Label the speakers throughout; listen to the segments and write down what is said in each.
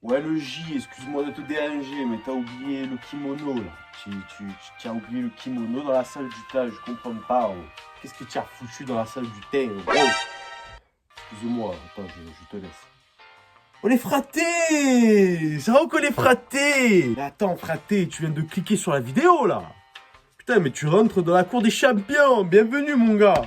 Speaker 1: Ouais, le J, excuse-moi de te déranger, mais t'as oublié le kimono là. Tu as oublié le kimono dans la salle du thé, je comprends pas. Oh. Qu'est-ce que tu as foutu dans la salle du thé? Oh. Excuse-moi, attends, je te laisse. On est fratés! C'est vrai qu'on est fratés! Mais attends, fraté, tu viens de cliquer sur la vidéo là! Putain, mais tu rentres dans la cour des champions! Bienvenue, mon gars!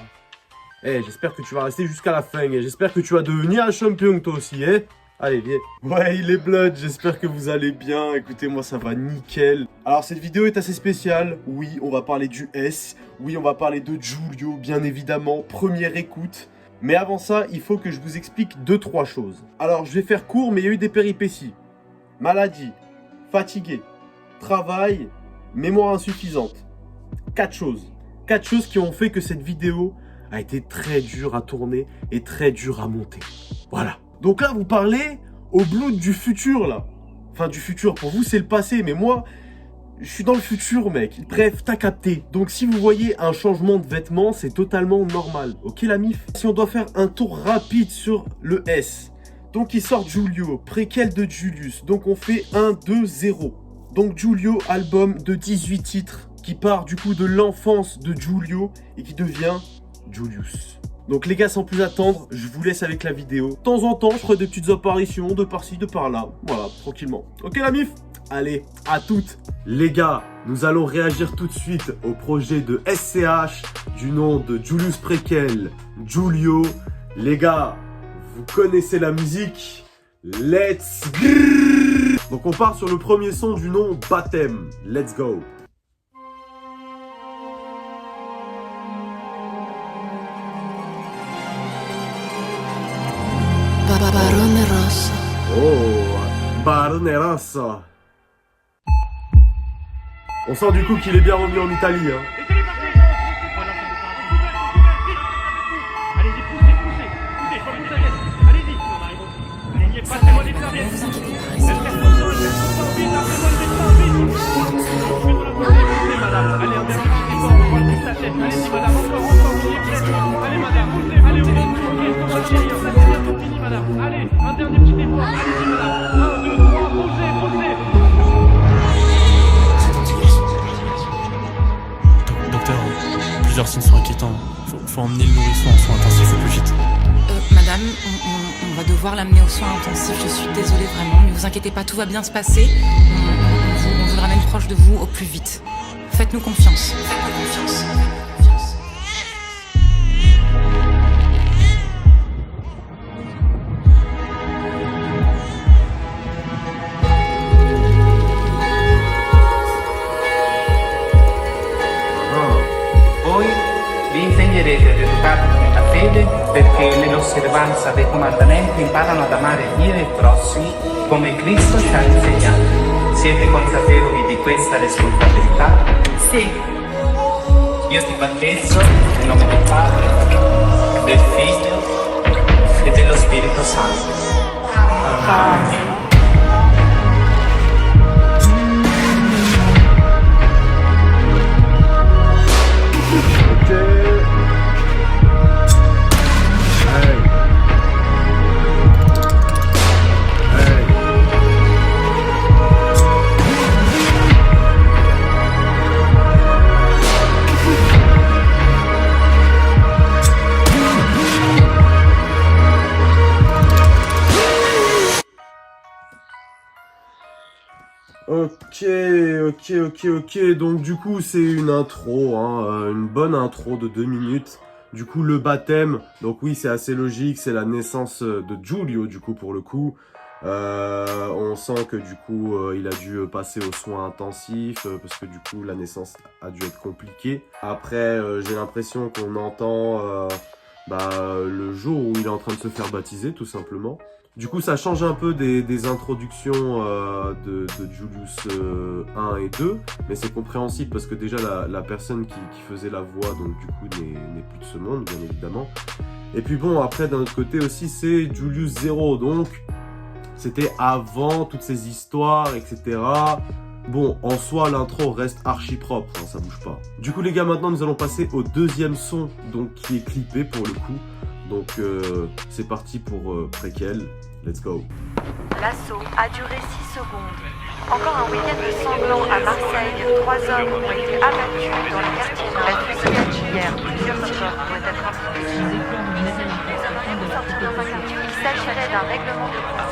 Speaker 1: Eh, j'espère que tu vas rester jusqu'à la fin, et j'espère que tu vas devenir un champion toi aussi, hein? Allez, viens. Ouais, il est blood, j'espère que vous allez bien. Écoutez, moi ça va nickel. Alors cette vidéo est assez spéciale. Oui, on va parler du S. Oui, on va parler de Giulio, bien évidemment. Première écoute. Mais avant ça, il faut que je vous explique 2-3 choses. Alors, je vais faire court, mais il y a eu des péripéties. Maladie, fatigué, travail, mémoire insuffisante. 4 choses. 4 choses qui ont fait que cette vidéo a été très dure à tourner et très dure à monter. Voilà. Donc là, vous parlez au blood du futur, là. Enfin, du futur, pour vous, c'est le passé, mais moi, je suis dans le futur, mec. Bref, t'as capté. Donc, si vous voyez un changement de vêtements, c'est totalement normal. Ok, la mif? Si on doit faire un tour rapide sur le S. Donc, il sort Giulio, préquel de Julius. Donc, on fait 1, 2, 0. Donc, Giulio, album de 18 titres, qui part du coup de l'enfance de Giulio et qui devient Julius. Donc les gars, sans plus attendre, je vous laisse avec la vidéo. De temps en temps, je ferai des petites apparitions de par-ci, de par-là. Voilà, tranquillement. Ok la mif? Allez, à toutes. Les gars, nous allons réagir tout de suite au projet de SCH du nom de Julius Prequel, Giulio. Les gars, vous connaissez la musique. Let's go. Donc on part sur le premier son du nom Baptême. Let's go.
Speaker 2: Barone Rosso.
Speaker 1: Oh, Barone Rosso. On sent du coup qu'il est bien revenu en Italie. Hein.
Speaker 3: Allez-y, poussez, allez-y, passez-moi des serviettes.
Speaker 2: Ne vous inquiétez pas,
Speaker 3: Laissez-moi madame. Allez, un dernier petit effort, on va le sa tête. Allez-y, madame, encore, on y est presque. Allez, madame, poussez, allez, on est ok, ça va vieillir, ça c'est bientôt fini, madame. Allez, un dernier petit effort, allez-y, madame. 1, 2, 3, posez.
Speaker 4: Docteur, plusieurs signes sont inquiétants. Faut emmener le nourrisson en soins intensifs au plus vite.
Speaker 2: Madame, on va devoir l'amener aux soins intensifs. Je suis désolée vraiment, mais vous inquiétez pas, tout va bien se passer. On vous le ramène proche de vous au plus vite. Faites-nous confiance. Faites-nous confiance.
Speaker 5: Voi vi impegnerete ad educarvi nella fede perché nell'osservanza dei comandamenti imparano ad amare Dio e i prossimi come Cristo ci ha insegnato. Siete consapevoli di questa responsabilità?
Speaker 2: Sì.
Speaker 5: Io ti battezzo nel nome del Padre, del Figlio e dello Spirito Santo. Amen.
Speaker 1: Ok. Donc du coup, c'est une intro, hein, une bonne intro de 2 minutes. Du coup, le baptême, donc oui, c'est assez logique, c'est la naissance de Giulio, du coup, pour le coup. On sent que du coup, il a dû passer aux soins intensifs, parce que du coup, la naissance a dû être compliquée. Après, j'ai l'impression qu'on entend le jour où il est en train de se faire baptiser, tout simplement. Du coup, ça change un peu des introductions de Julius 1 et 2, mais c'est compréhensible parce que déjà la personne qui faisait la voix, donc du coup, n'est plus de ce monde, bien évidemment. Et puis bon, après, d'un autre côté aussi, c'est Julius 0, donc c'était avant toutes ces histoires, etc. Bon, en soi, l'intro reste archi propre, hein, ça bouge pas. Du coup, les gars, maintenant, nous allons passer au deuxième son, donc qui est clippé pour le coup. Donc, c'est parti pour Prequel. Let's go.
Speaker 6: l'assaut a duré 6 secondes. Encore un week-end de sanglant à Marseille. 3 hommes ont été abattus dans le quartier nord. La fusillade hier, plusieurs corps doivent être impliqués. Il s'agirait d'un règlement de compte.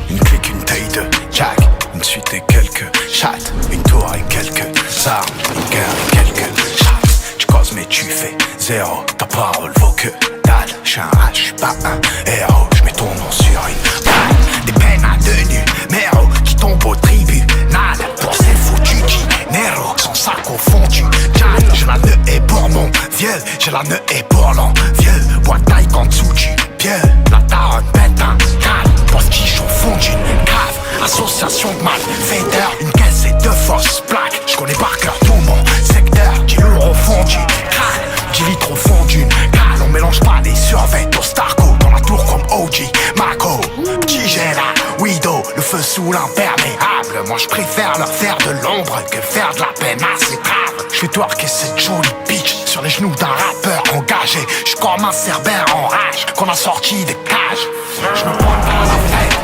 Speaker 7: Une clique, une taille de jack, une suite et quelques chattes, une tour et quelques armes, une guerre et quelques chattes. Tu causes mais tu fais zéro, ta parole vaut que dalle. J'suis un rat, j'suis pas un héros, j'mets ton nom sur une balle. Des peines à deux numéros qui tombent au tribunal pour ces foutus dinero. Son sac au fond du cal, j'ai la nœud et pour mon vieux, j'ai la nœud et pour l'envieux. Bois taille qu'en dessous du pied, la daronne pète un calme. Parce qu'ils sont au fond d'une cave. Association de malfaiteurs, une caisse et 2 fausses plaques. J'connais par cœur tout mon secteur. 10 lourds au fond du crâne, 10 litres au fond d'une cale. On mélange pas les survêtements au Starco. Dans la tour comme OG, Mako. Petit j'ai la Widow, le feu sous l'imperméable. Moi j'préfère leur faire de l'ombre que faire de la peine assez grave. J'fais twerker cette jolie bitch sur les genoux d'un rappeur engagé. J'suis comme un cerbère en rage qu'on a sorti des cages. J'me pointe à la fête,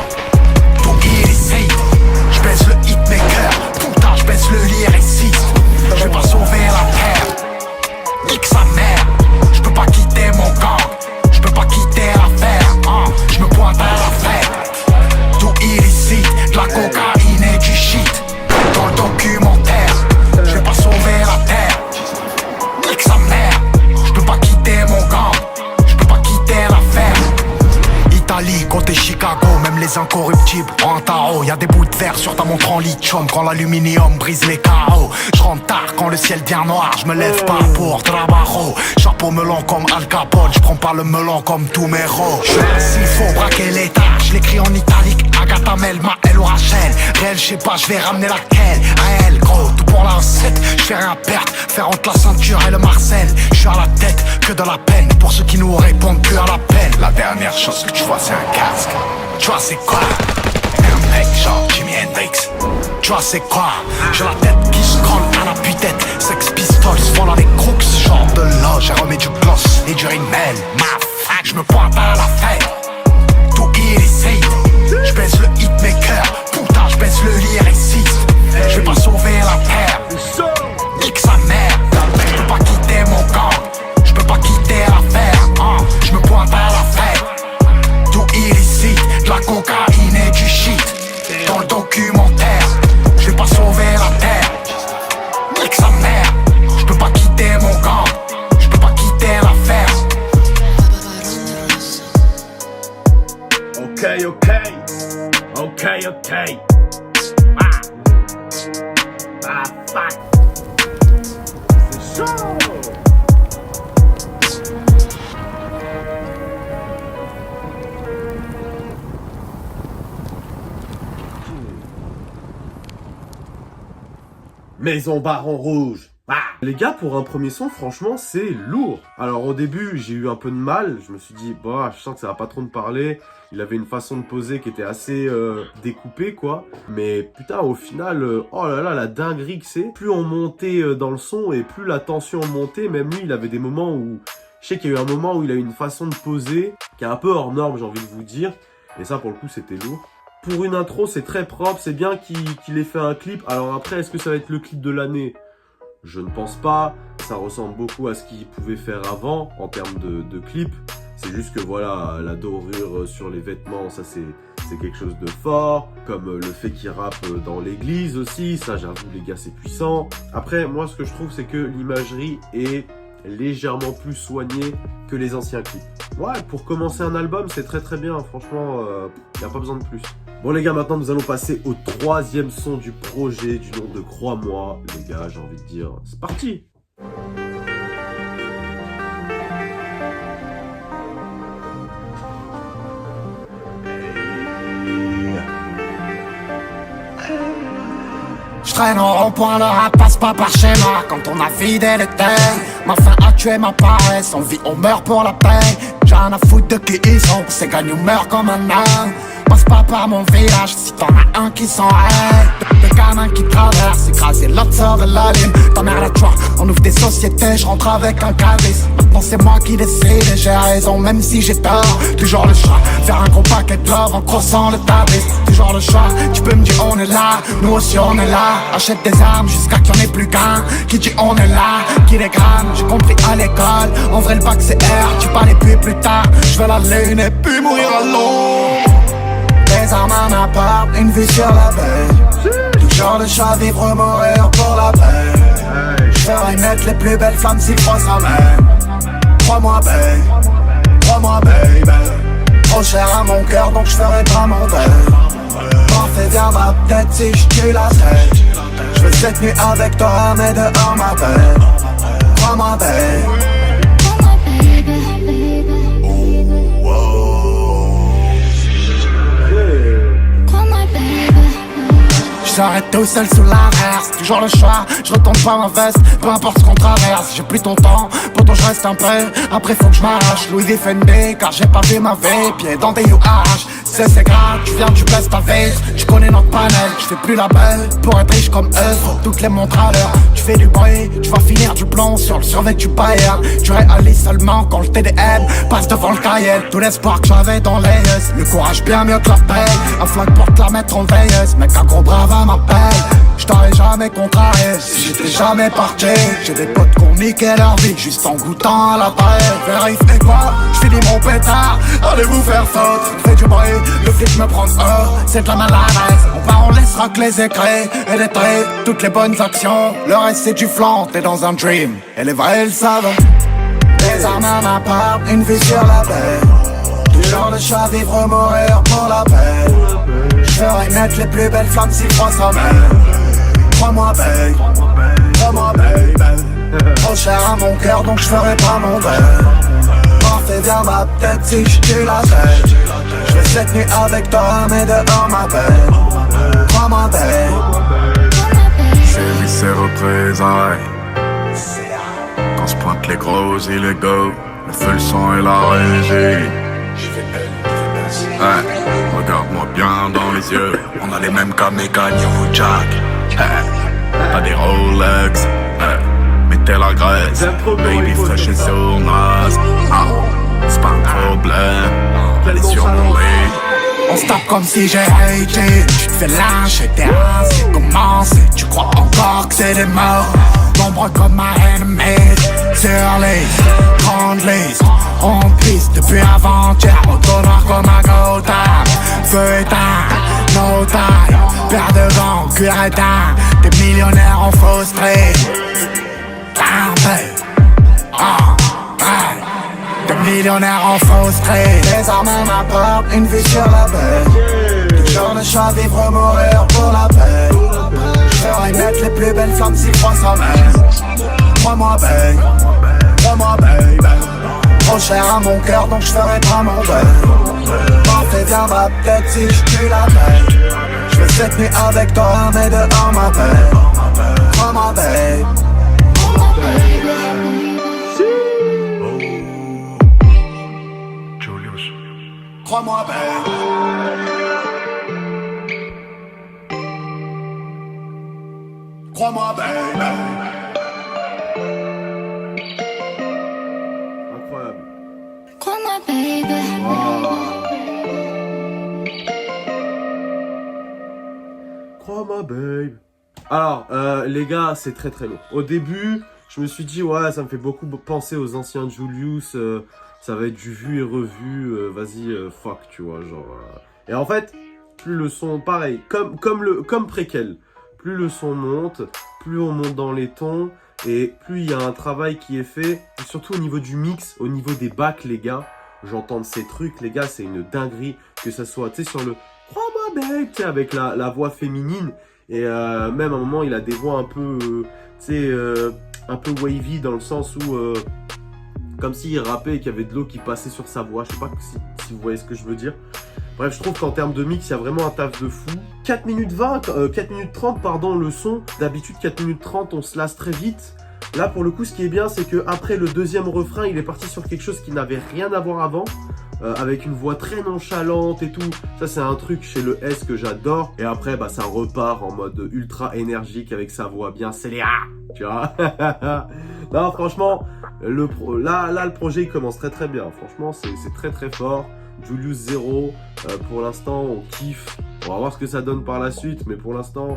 Speaker 7: tout illicite. J'baisse le hitmaker, putain j'baisse le lyriciste. J'vais pas sauver la terre, nique sa mère. J'peux pas quitter mon gang, j'peux pas quitter l'affaire. J'me pointe à la fête, tout illicite. De la cocaïne et du shit dans le documentaire. J'vais pas sauver la terre, nique sa mère. J'peux pas quitter mon gang, j'peux pas quitter l'affaire. Italie, côté Chicago, même les incorruptibles ont un tarot. Y'a des bouts de verre sur ta montre en lithium quand l'aluminium brise les carreaux. J'rentre tard quand le ciel devient noir, j'me lève pas pour trabajo. Chapeau melon comme Al Capone, j'prends pas le melon comme tous mes ros. J'suis assis, faut braquer l'état, j'lécris en italique. Agatha, Melma, elle ou Rachel. Réel, j'sais pas, j'vais ramener laquelle. Réel, gros, tout pour la recette. J'fais rien perdre, faire entre la ceinture et le Marcel. J'suis à la tête, que de la peine pour ceux qui nous répondent plus à la peine. La dernière chose que tu vois c'est un casque. Tu vois c'est quoi? Un mec genre Jimi Hendrix. Tu vois c'est quoi? J'ai la tête qui scrolle à la tue-tête. Sex Pistols, voilà les crooks. Genre de l'eau, j'ai remis du gloss et du rimel. Ma fac, j'me pointe à la fête, tout illicite. J'baisse le hitmaker, putain j'baisse le lyriciste. J'vais pas sauver la terre, nique sa mère. J'peux pas quitter mon gang, j'peux pas quitter l'affaire. J'me pointe à la fête, tout illicite. De la cocaïne et du shit dans le documentaire. J'vais pas sauver la terre, nique sa mère. J'peux pas quitter mon gang, j'peux pas quitter l'affaire.
Speaker 1: Ok. Fuck. C'est chaud. Maison Baron Rouge. Les gars, pour un premier son, franchement, c'est lourd. Alors au début, j'ai eu un peu de mal. Je me suis dit, bah, je sens que ça va pas trop me parler. Il avait une façon de poser qui était assez découpée, quoi. Mais putain, au final, oh là là, la dinguerie que c'est. Plus on montait dans le son et plus la tension montait. Même lui, il avait des moments où... Je sais qu'il y a eu un moment où il a eu une façon de poser qui est un peu hors norme, j'ai envie de vous dire. Et ça, pour le coup, c'était lourd. Pour une intro, c'est très propre. C'est bien qu'il ait fait un clip. Alors après, est-ce que ça va être le clip de l'année ? Je ne pense pas, ça ressemble beaucoup à ce qu'il pouvait faire avant en termes de clip. C'est juste que voilà, la dorure sur les vêtements, ça c'est quelque chose de fort. Comme le fait qu'il rappe dans l'église aussi, ça j'avoue les gars c'est puissant. Après moi ce que je trouve c'est que l'imagerie est légèrement plus soignée que les anciens clips. Ouais, pour commencer un album c'est très très bien, franchement y a pas besoin de plus. Bon les gars, maintenant nous allons passer au troisième son du projet du nom de Crois-moi. Les gars, j'ai envie de dire, c'est parti.
Speaker 7: J'traîne en rond-point, le rap passe pas par schéma. Quand on a fidélité, ma faim a tué ma paresse. On vit, on meurt pour la paix. J'ai rien à foutre de qui ils sont, c'est gagne ou meurt comme un âne. Passe pas par mon village. Si t'en as un qui s'enrêle, le gamin qui traverse, écraser l'autre sort de la ligne. T'emmerdes la joie, on ouvre des sociétés, je rentre avec un calice. Maintenant c'est moi qui décide et j'ai raison même si j'ai tort. Toujours le choix, faire un gros paquet de love en crossant le tabis. Toujours le choix, tu peux me dire on est là, nous aussi on est là. Achète des armes jusqu'à qu'il n'y en ait plus qu'un. Qui dit on est là, qui les gramme, j'ai compris à l'école. En vrai le bac c'est R, tu parlais plus tard. Je veux la lune et puis mourir à l'eau. Les armes à ma part, une vue sur la baie. Toujours le choix, vivre ou mourir pour la paix. Je ferai naître les plus belles femmes s'il faut s'en même. Crois-moi babe, crois-moi baby. Trop cher à mon cœur donc je ferai pas mon deuil. Parfait vers ma tête si je tue la tête. Je veux cette nuit avec toi mais dehors ma belle. Crois-moi babe. J'arrête tout seul sous l'inverse, toujours le choix, je retourne pas ma veste, peu importe ce qu'on traverse, j'ai plus ton temps, pourtant je reste un peu, après faut que je m'arrache, Louis Vuitton car j'ai pas vu ma vie, pied dans des UH, c'est grave, tu viens, tu baisses ta vie, tu connais notre panel, je fais plus la belle, pour être riche comme eux, faut toutes les montres à l'heure, tu fais du bruit, tu vas finir du plomb sur le survêt du Bayern, tu réalises seulement quand le TDM passe devant le Cayenne, tout l'espoir que j'avais dans les yeux, le courage bien mieux que la paix, un flingue pour te la mettre en veilleuse, mec un gros brave m'appelle, je t'aurais jamais contrarié si j'étais jamais parti. J'ai des potes qui ont niqué leur vie juste en goûtant à la paille. Vérifie et quoi, je finis mon pétard, allez vous faire foutre. Fais du bruit, le flic me prend c'est de la maladresse. On part, on laissera que les écrits et les traits, toutes les bonnes actions. Le reste c'est du flan, t'es dans un dream et les vrais le savent. Les armes à ma part, une vue sur la baie. Toujours le choix, vivre ou mourir pour la paix. Je ferai naître les plus belles flammes s'il faut s'en mêler. Crois-moi babe, crois-moi babe. Trop cher à mon cœur donc je ferai pas mon deuil. Parfait vers ma tête si je tue la tête. Je veux cette nuit avec toi mais dehors ma belle. Crois-moi babe.
Speaker 8: C'est lui ses représailles. Quand se pointent les gros illégaux, le feu, le sang et la régie. Hey, regarde-moi bien dans les yeux, on a les mêmes Kameka New Jack. Hey, t'as des Rolex, hey, mais t'es la graisse. Baby fresh et sournoise, c'est pas un problème, elle est sur mon lit.
Speaker 7: On se tape comme si j'ai haté. Tu te fais lâcher, t'es rasé, commencé. Tu crois encore que c'est des morts. Nombreux comme ma ennemie. Sur les grandes listes, on piste depuis avant-hier. Auto noir comme un Gotham. Feu éteint, no time. Paire de gants, cuir éteint. Des millionnaires en fausse street. Des millionnaires en fausse street. Les armes à ma porte, une vue sur la baie. Toujours le choix, vivre ou mourir pour la paix. Je ferai naître les plus belles flammes s'il faut s'en mêler. Crois-moi babe, crois-moi babe. Trop cher à mon cœur donc je ferai pas mon deuil. Parfait vers ma tête si je tue la tête. Je veux cette nuit avec toi mais dehors ma belle. Crois-moi babe. Crois-moi babe. Crois-moi babe.
Speaker 1: Incroyable.
Speaker 9: Crois-moi baby.
Speaker 1: Crois-moi babe. Alors, les gars, c'est très très long. Au début, je me suis dit, ouais, ça me fait beaucoup penser aux anciens Julius. Ça va être du vu et revu. Vas-y, fuck, tu vois, genre. Et en fait, plus le son, pareil, comme préquel. Plus le son monte, plus on monte dans les tons. Et plus il y a un travail qui est fait. Et surtout au niveau du mix, au niveau des bacs, les gars. J'entends ces trucs, les gars, c'est une dinguerie. Que ça soit, tu sais, sur le crois-moi babe, tu sais, avec la voix féminine. Et même à un moment, il a des voix un peu, tu sais, un peu wavy dans le sens où, comme s'il rappait et qu'il y avait de l'eau qui passait sur sa voix. Je sais pas si vous voyez ce que je veux dire. Bref, je trouve qu'en termes de mix, il y a vraiment un taf de fou. 4 minutes 30, pardon, le son. D'habitude, 4 minutes 30, on se lasse très vite. Là, pour le coup, ce qui est bien, c'est qu'après le deuxième refrain, il est parti sur quelque chose qui n'avait rien à voir avant. avec une voix très nonchalante et tout. Ça, c'est un truc chez le S que j'adore. Et après, bah, ça repart en mode ultra énergique avec sa voix bien scélérée, tu vois. Non, franchement, le projet, il commence très très bien. Franchement, c'est très très fort. Julius Zero, pour l'instant, on kiffe. On va voir ce que ça donne par la suite, mais pour l'instant,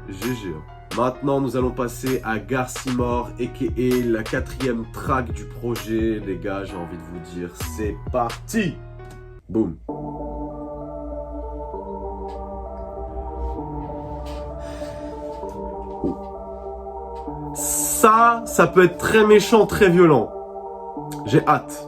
Speaker 1: GG. Maintenant, nous allons passer à Garcimore, a.k.a. la 4e track du projet. Les gars, j'ai envie de vous dire, c'est parti. Boum. Ça peut être très méchant, très violent. J'ai hâte.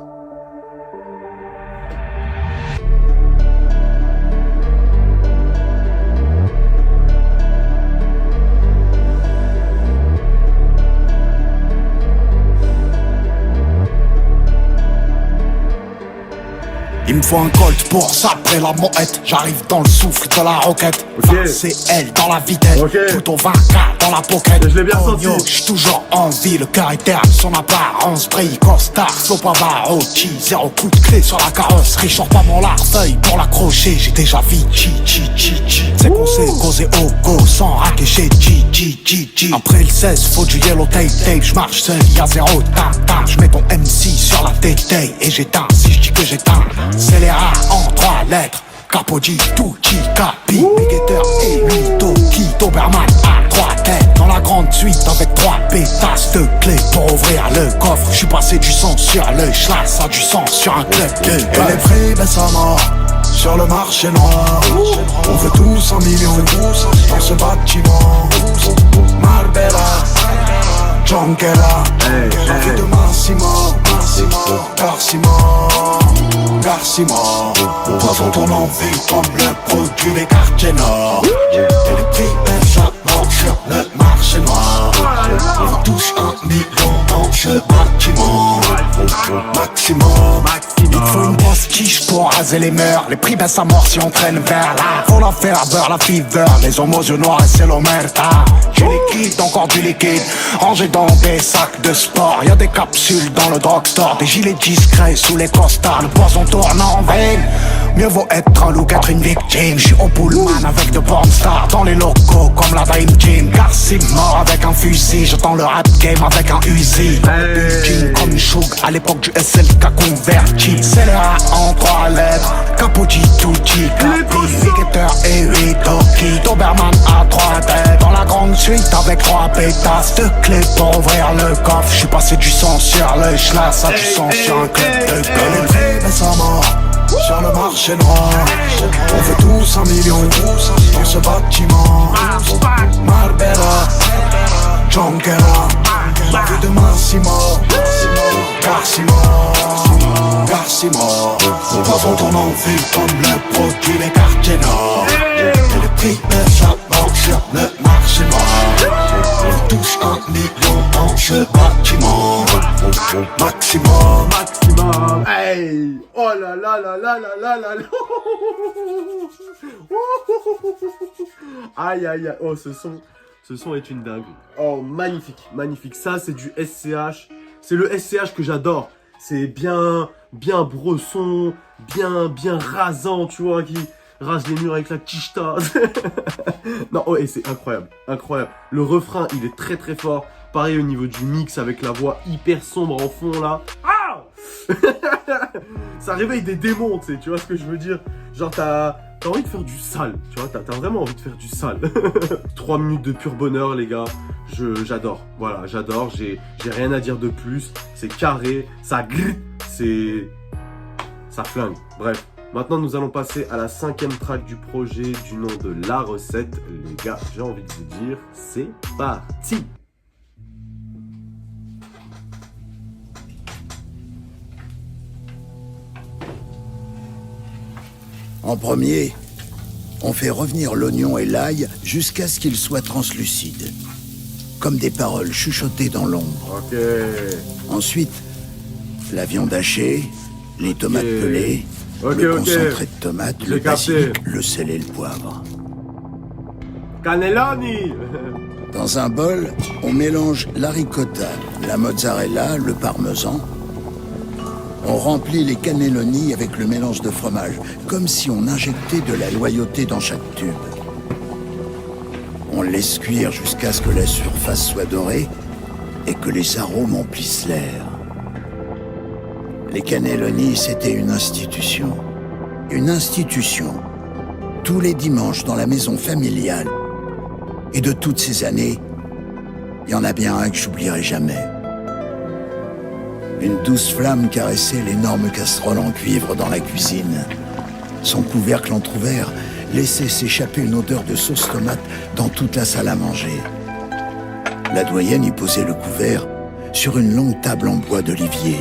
Speaker 7: Il me faut un colt pour sabrer la moette. J'arrive dans le souffle de la roquette. C'est elle dans la vitesse. Tout au 20K dans la pocket.
Speaker 1: Je l'ai bien senti.
Speaker 7: J'suis toujours en vie, le cœur est terre. Son apparence brille, costard, slow Pavarotti. 0 coup de clé sur la carrosserie. J'sors pas mon larfeuille pour l'accrocher. J'ai déjà Vichy. C'est qu'on s'est causé au go sans raquer G. Après le 16, faut du yellow tape. J'marche seul, y'a 0 tap. J'mets ton MC sur la tête et j'éteins si j'dis que j'éteins. C'est les A en 3 lettres. Capodi, Tucci, Capi, Mégateur et Mitoki, Doberman à 3 têtes. Dans la grande suite avec 3 pétasses de clés pour ouvrir le coffre. J'suis passé du sang sur le schlass à du sang sur un club de golf. Et les prix baissent à mort sur le marché noir. On veut tous 1 million dans ce bâtiment. Marbella, Junquera, l'envie de Massimo, Garcimore, poison ton envie comme le produit des quartiers nord. Et les prix baissent à mort sur le marché noir. On touche 1 million dans ce bâtiment. Maximum. Il faut une grosse quiche pour raser les mœurs. Les prix baissent à mort si on traîne vers là. Faut la ferveur, la fever. Les homos yeux noirs et c'est l'omerta. J'ai liquide, encore du liquide rangé dans des sacs de sport. Y'a des capsules dans le drugstore. Des gilets discrets sous les costards. Le poison tourne en veine. Mieux vaut être un loup qu'être une victime. J'suis au pullman avec de porn stars dans les locaux comme la Dream Team. Garcimore avec un fusil. J'entends le rap game avec un Uzi. King comme une choug à l'époque du SLK converti. C'est le A en 3 lettres. Capodi, Tucci, Capi, Mégateur et Mitoki. Doberman à 3 têtes. Dans la grande suite avec 3 pétasses de clés pour ouvrir le coffre. J'suis passé du sang sur le schlass à du sang sur un club de golf. Les prix baissent à mort sur le marché noir. On veut tous 1 million dans ce bâtiment. Marbella, Junquera, l'envie de Massimo, Garcimore, poison ton envie comme le produit des quartiers nord. Et les prix baissent à mort sur le marché noir. On touche 1 million dans ce bâtiment. Maximum.
Speaker 1: Hey. Oh là là là là là là là là. Aïe aïe aïe. Oh, ce son est une dinguerie. Oh, magnifique. Ça, c'est du SCH. C'est le SCH que j'adore. C'est bien bresson, bien rasant, tu vois, qui rase les murs avec la quicheta. Non, oh, et c'est incroyable. Le refrain, il est très très fort. Pareil au niveau du mix avec la voix hyper sombre en fond là. Ah. Ça réveille des démons, tu vois ce que je veux dire. Genre t'as envie de faire du sale, tu vois, t'as vraiment envie de faire du sale. 3 minutes de pur bonheur les gars, j'adore, voilà, j'adore, j'ai rien à dire de plus, c'est carré, ça grille, ça flingue, bref. Maintenant nous allons passer à la 5e track du projet du nom de La Recette. Les gars, j'ai envie de vous dire, c'est parti.
Speaker 10: En premier, on fait revenir l'oignon et l'ail jusqu'à ce qu'ils soient translucides, comme des paroles chuchotées dans l'ombre.
Speaker 1: Ok.
Speaker 10: Ensuite, la viande hachée, les tomates pelées, le concentré de tomates, le basilic, le sel et le poivre.
Speaker 1: Cannelloni.
Speaker 10: Dans un bol, on mélange la ricotta, la mozzarella, le parmesan, On remplit les cannelloni avec le mélange de fromage, comme si on injectait de la loyauté dans chaque tube. On laisse cuire jusqu'à ce que la surface soit dorée et que les arômes emplissent l'air. Les cannelloni, c'était une institution. Une institution. Tous les dimanches dans la maison familiale. Et de toutes ces années, il y en a bien un que j'oublierai jamais. Une douce flamme caressait l'énorme casserole en cuivre dans la cuisine. Son couvercle entrouvert laissait s'échapper une odeur de sauce tomate dans toute la salle à manger. La doyenne y posait le couvert sur une longue table en bois d'olivier.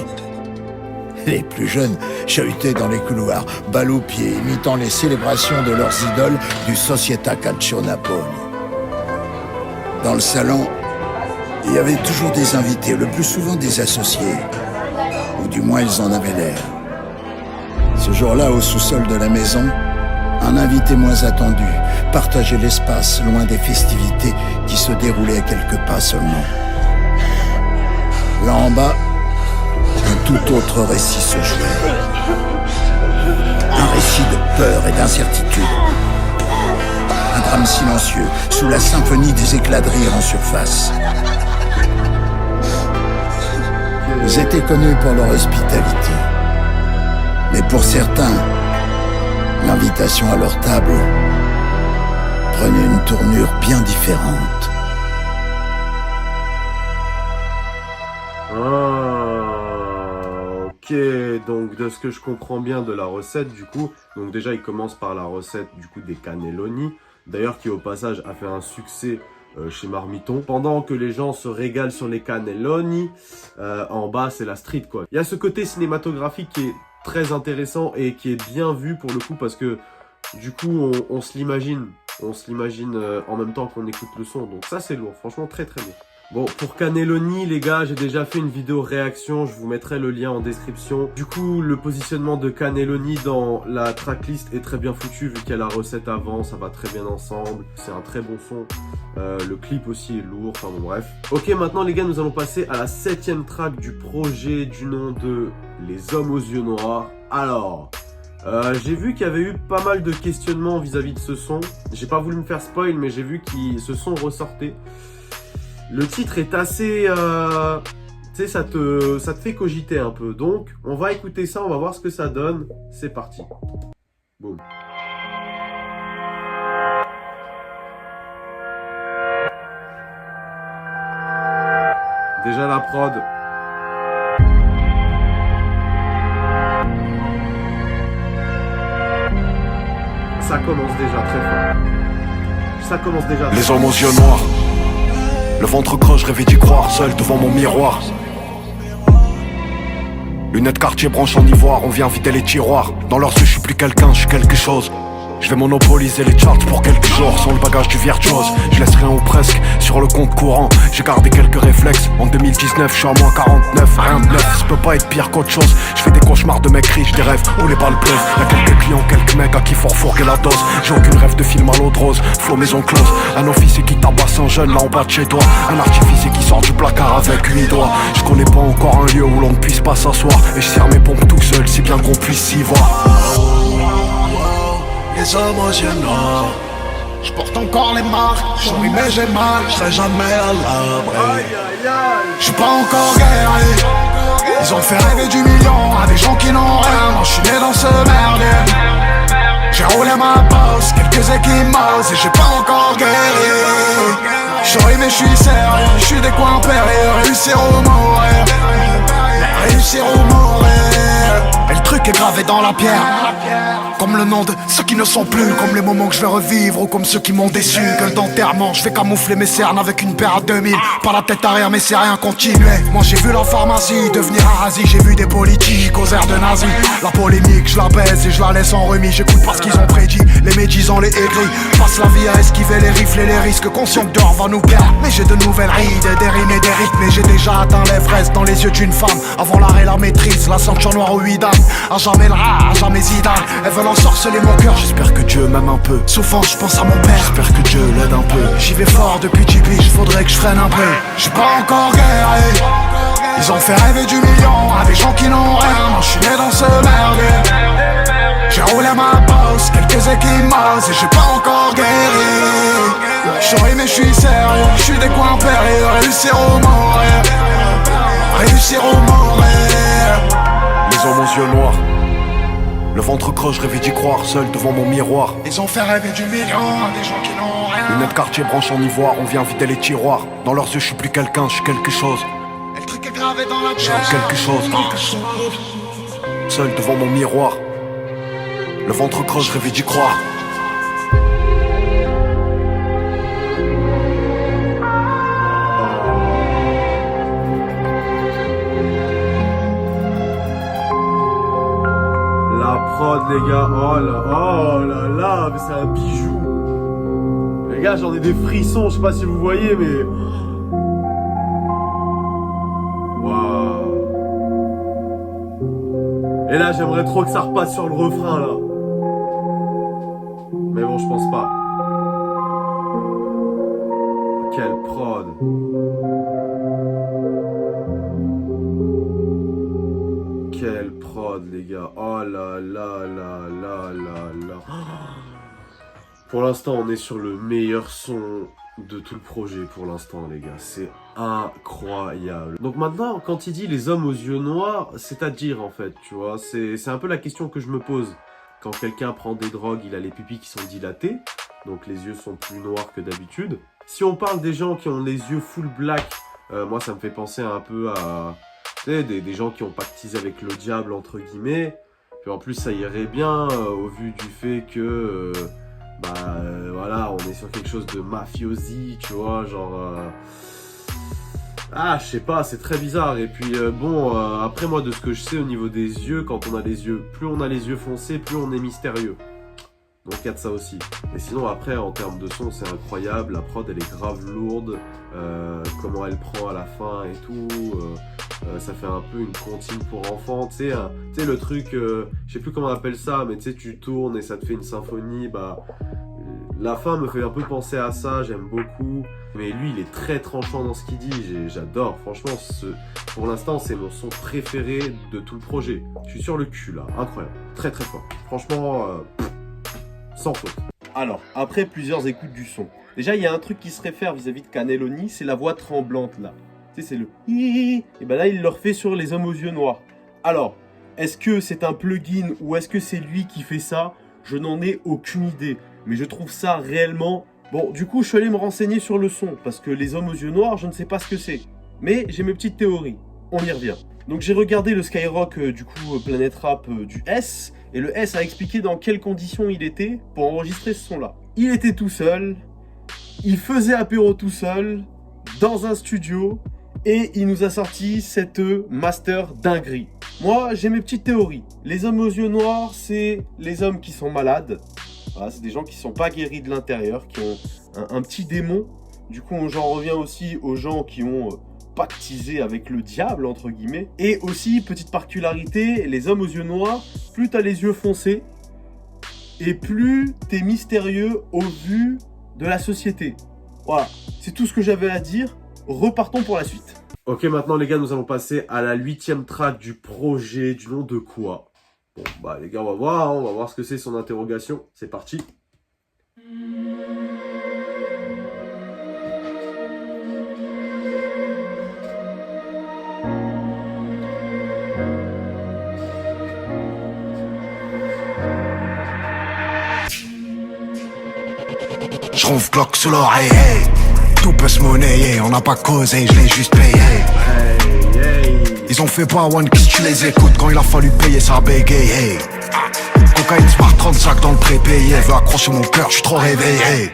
Speaker 10: Les plus jeunes chahutaient dans les couloirs, balles aux pieds, imitant les célébrations de leurs idoles du Società Calcio Napoli. Dans le salon, il y avait toujours des invités, le plus souvent des associés. Ou du moins ils en avaient l'air. Ce jour-là, au sous-sol de la maison, un invité moins attendu partageait l'espace loin des festivités qui se déroulaient à quelques pas seulement. Là en bas, un tout autre récit se jouait. Un récit de peur et d'incertitude. Un drame silencieux, sous la symphonie des éclats de rire en surface. Ils étaient connus pour leur hospitalité. Mais pour certains, l'invitation à leur table prenait une tournure bien différente.
Speaker 11: Ok, donc de ce que je comprends bien de la recette du coup, donc déjà il commence par la recette du coup des cannelloni, d'ailleurs qui au passage a fait un succès chez Marmiton. Pendant que les gens se régalent sur les cannelloni, en bas c'est la street quoi. Il y a ce côté cinématographique qui est très intéressant et qui est bien vu pour le coup parce que du coup on se l'imagine en même temps qu'on écoute le son, donc ça c'est lourd, franchement très très lourd. Bon, pour cannelloni, les gars, j'ai déjà fait une vidéo réaction, je vous mettrai le lien en description. Du coup, le positionnement de cannelloni dans la tracklist est très bien foutu, vu qu'il y a la recette avant, ça va très bien ensemble. C'est un très bon son. Le clip aussi est lourd, enfin bon, bref. Ok, maintenant les gars, nous allons passer à la 7e track du projet du nom de Les Hommes aux Yeux Noirs. Alors, j'ai vu qu'il y avait eu pas mal de questionnements vis-à-vis de ce son. J'ai pas voulu me faire spoil, mais j'ai vu que ce son ressortait. Le titre est assez... tu sais, ça te fait cogiter un peu. Donc, on va écouter ça, on va voir ce que ça donne. C'est parti. Boum. Déjà la prod. Ça commence déjà très fort. Ça commence déjà très
Speaker 7: Les
Speaker 11: fort.
Speaker 7: hommes aux yeux noirs. Le ventre creux, je rêvais d'y croire, seul devant mon miroir. Lunettes quartier, branche en ivoire, on vient vider les tiroirs. Dans leurs yeux, je suis plus quelqu'un, je suis quelque chose. Je vais monopoliser les charts pour quelques jours. Sans le bagage du virtuose, je laisse rien ou presque sur le compte courant. J'ai gardé quelques réflexes. En 2019, je suis à moins 49, rien de neuf. Ça peut pas être pire qu'autre chose. Je fais des cauchemars de mecs riches, des rêves où les balles pleuvent. Y'a quelques clients, quelques mecs à qui faut refourguer la dose. J'ai aucune rêve de film à l'eau de rose. Flow maison close. Un officier qui tabasse un jeune là en bas de chez toi. Un artificier qui sort du placard avec 8 doigts. Je connais pas encore un lieu où l'on ne puisse pas s'asseoir. Et je serre mes pompes tout seul, c'est bien qu'on puisse s'y voir.
Speaker 12: Les hommes aux yeux noirs, je porte encore les marques. Je souris mais j'ai mal, je serai jamais à l'abri. Je suis pas encore guéri. Ils ont fait rêver du million à des gens qui n'ont rien. Moi je suis né dans ce merdier. J'ai roulé ma bosse, quelques équimaux et j'ai pas encore guéri. Je souris mais je suis sérieux, je suis des coins périlleux. Réussir ou mourir, réussir ou mourir. Et le truc est gravé dans la pierre, comme le nom de ceux qui ne sont plus, comme les moments que je vais revivre ou comme ceux qui m'ont déçu. Gueule d'enterrement, je vais camoufler mes cernes avec une paire à 2000. Pas la tête arrière mais c'est rien, continuer. Moi j'ai vu la pharmacie devenir harasie. J'ai vu des politiques aux airs de nazis. La polémique, je la baise et je la laisse en remis. J'écoute pas ce qu'ils ont prédit, les médisants, les aigris. Passe la vie à esquiver les rifles et les risques. Conscient que dehors va nous perdre, mais j'ai de nouvelles rides, des rimes et des rythmes. Et j'ai déjà atteint l'Everest dans les yeux d'une femme. Avant l'arrêt la maîtrise, la ceinture noire aux 8 dames. À jamais le rat, à jamais Zidane. Elles veulent ensorceler mon cœur.
Speaker 7: J'espère que Dieu m'aime un peu.
Speaker 12: Souvent je pense à mon père.
Speaker 7: J'espère que Dieu l'aide un peu.
Speaker 12: J'y vais fort depuis 10 piges, faudrait que je freine un peu. J'suis pas encore guéri. Ils ont fait rêver du million à des gens qui n'ont rien. Moi je suis né dans ce merdier. J'ai roulé ma bosse, quelques équimos et j'ai pas encore guéri. J'souris mais j'suis sérieux, j'suis des coins périlleux. Réussir ou mourir, réussir ou mourir.
Speaker 13: Les hommes aux yeux noirs, le ventre creux, je rêvais d'y croire, seul devant mon miroir.
Speaker 12: Ils ont fait rêver du million à des gens qui n'ont rien.
Speaker 13: Lunettes quartier, branche en ivoire, on vient vider les tiroirs. Dans leurs yeux, je suis plus quelqu'un, je suis quelque chose.
Speaker 12: Et le truc est gravé dans la
Speaker 13: Je rêve quelque chose. Seul devant mon miroir, le ventre creux, je rêvais d'y croire.
Speaker 11: Prod les gars, oh là là, mais c'est un bijou. Les gars, j'en ai des frissons, je sais pas si vous voyez, mais waouh. Et là, j'aimerais trop que ça repasse sur le refrain là. Mais bon, je pense pas. Quelle prod. Quelle prod les gars, oh là là là là là là. Pour l'instant on est sur le meilleur son de tout le projet pour l'instant les gars, c'est incroyable. Donc maintenant quand il dit les hommes aux yeux noirs, c'est-à-dire en fait, tu vois, c'est un peu la question que je me pose. Quand quelqu'un prend des drogues, il a les pupilles qui sont dilatées, donc les yeux sont plus noirs que d'habitude. Si on parle des gens qui ont les yeux full black, moi ça me fait penser un peu à... Des gens qui ont pactisé avec le diable entre guillemets, puis en plus ça irait bien au vu du fait que voilà, on est sur quelque chose de mafiosi, tu vois, genre je sais pas, c'est très bizarre. Et puis après moi de ce que je sais au niveau des yeux, quand on a les yeux, plus on a les yeux foncés, plus on est mystérieux. Donc il y a de ça aussi. Et sinon après en termes de son c'est incroyable, la prod elle est grave lourde, comment elle prend à la fin et tout, ça fait un peu une comptine pour enfants, tu sais le truc, je sais plus comment on appelle ça, mais tu sais tu tournes et ça te fait une symphonie, la fin me fait un peu penser à ça, j'aime beaucoup. Mais lui il est très tranchant dans ce qu'il dit, j'adore, franchement pour l'instant c'est mon son préféré de tout le projet. Je suis sur le cul là, incroyable, très très fort, franchement sans faute.
Speaker 1: Alors, après plusieurs écoutes du son, déjà il y a un truc qui se réfère vis-à-vis de Cannelloni, c'est la voix tremblante là. Tu sais, c'est le hi, et ben là il le refait sur les hommes aux yeux noirs. Alors, est-ce que c'est un plugin ou est-ce que c'est lui qui fait ça? Je n'en ai aucune idée, mais je trouve ça réellement... Bon, du coup je suis allé me renseigner sur le son, parce que les hommes aux yeux noirs, je ne sais pas ce que c'est. Mais j'ai mes petites théories, on y revient. Donc j'ai regardé le Skyrock du coup Planet Rap du S, et le S a expliqué dans quelles conditions il était pour enregistrer ce son là. Il était tout seul, il faisait apéro tout seul, dans un studio, et il nous a sorti cette master dinguerie. Moi j'ai mes petites théories. Les hommes aux yeux noirs, c'est les hommes qui sont malades. Voilà, c'est des gens qui sont pas guéris de l'intérieur, qui ont un petit démon. Du coup j'en reviens aussi aux gens qui ont... pactisé avec le diable entre guillemets. Et aussi, petite particularité, les hommes aux yeux noirs, plus t'as les yeux foncés et plus t'es mystérieux au vu de la société. Voilà, c'est tout ce que j'avais à dire, repartons pour la suite.
Speaker 11: Ok, maintenant les gars, nous allons passer à la 8e track du projet, du nom de quoi? Bon bah les gars, on va voir ce que c'est son interrogation, c'est parti.
Speaker 12: J'ronfle Glock sous l'oreille, tout peut se monnayer, on n'a pas causé, je l'ai juste payé. Ils ont fait pas one kiss, tu les écoutes quand il a fallu payer ça bégaye. Cocaïne Smart 35 dans le prépayé, veut accrocher mon cœur, je suis trop réveillé.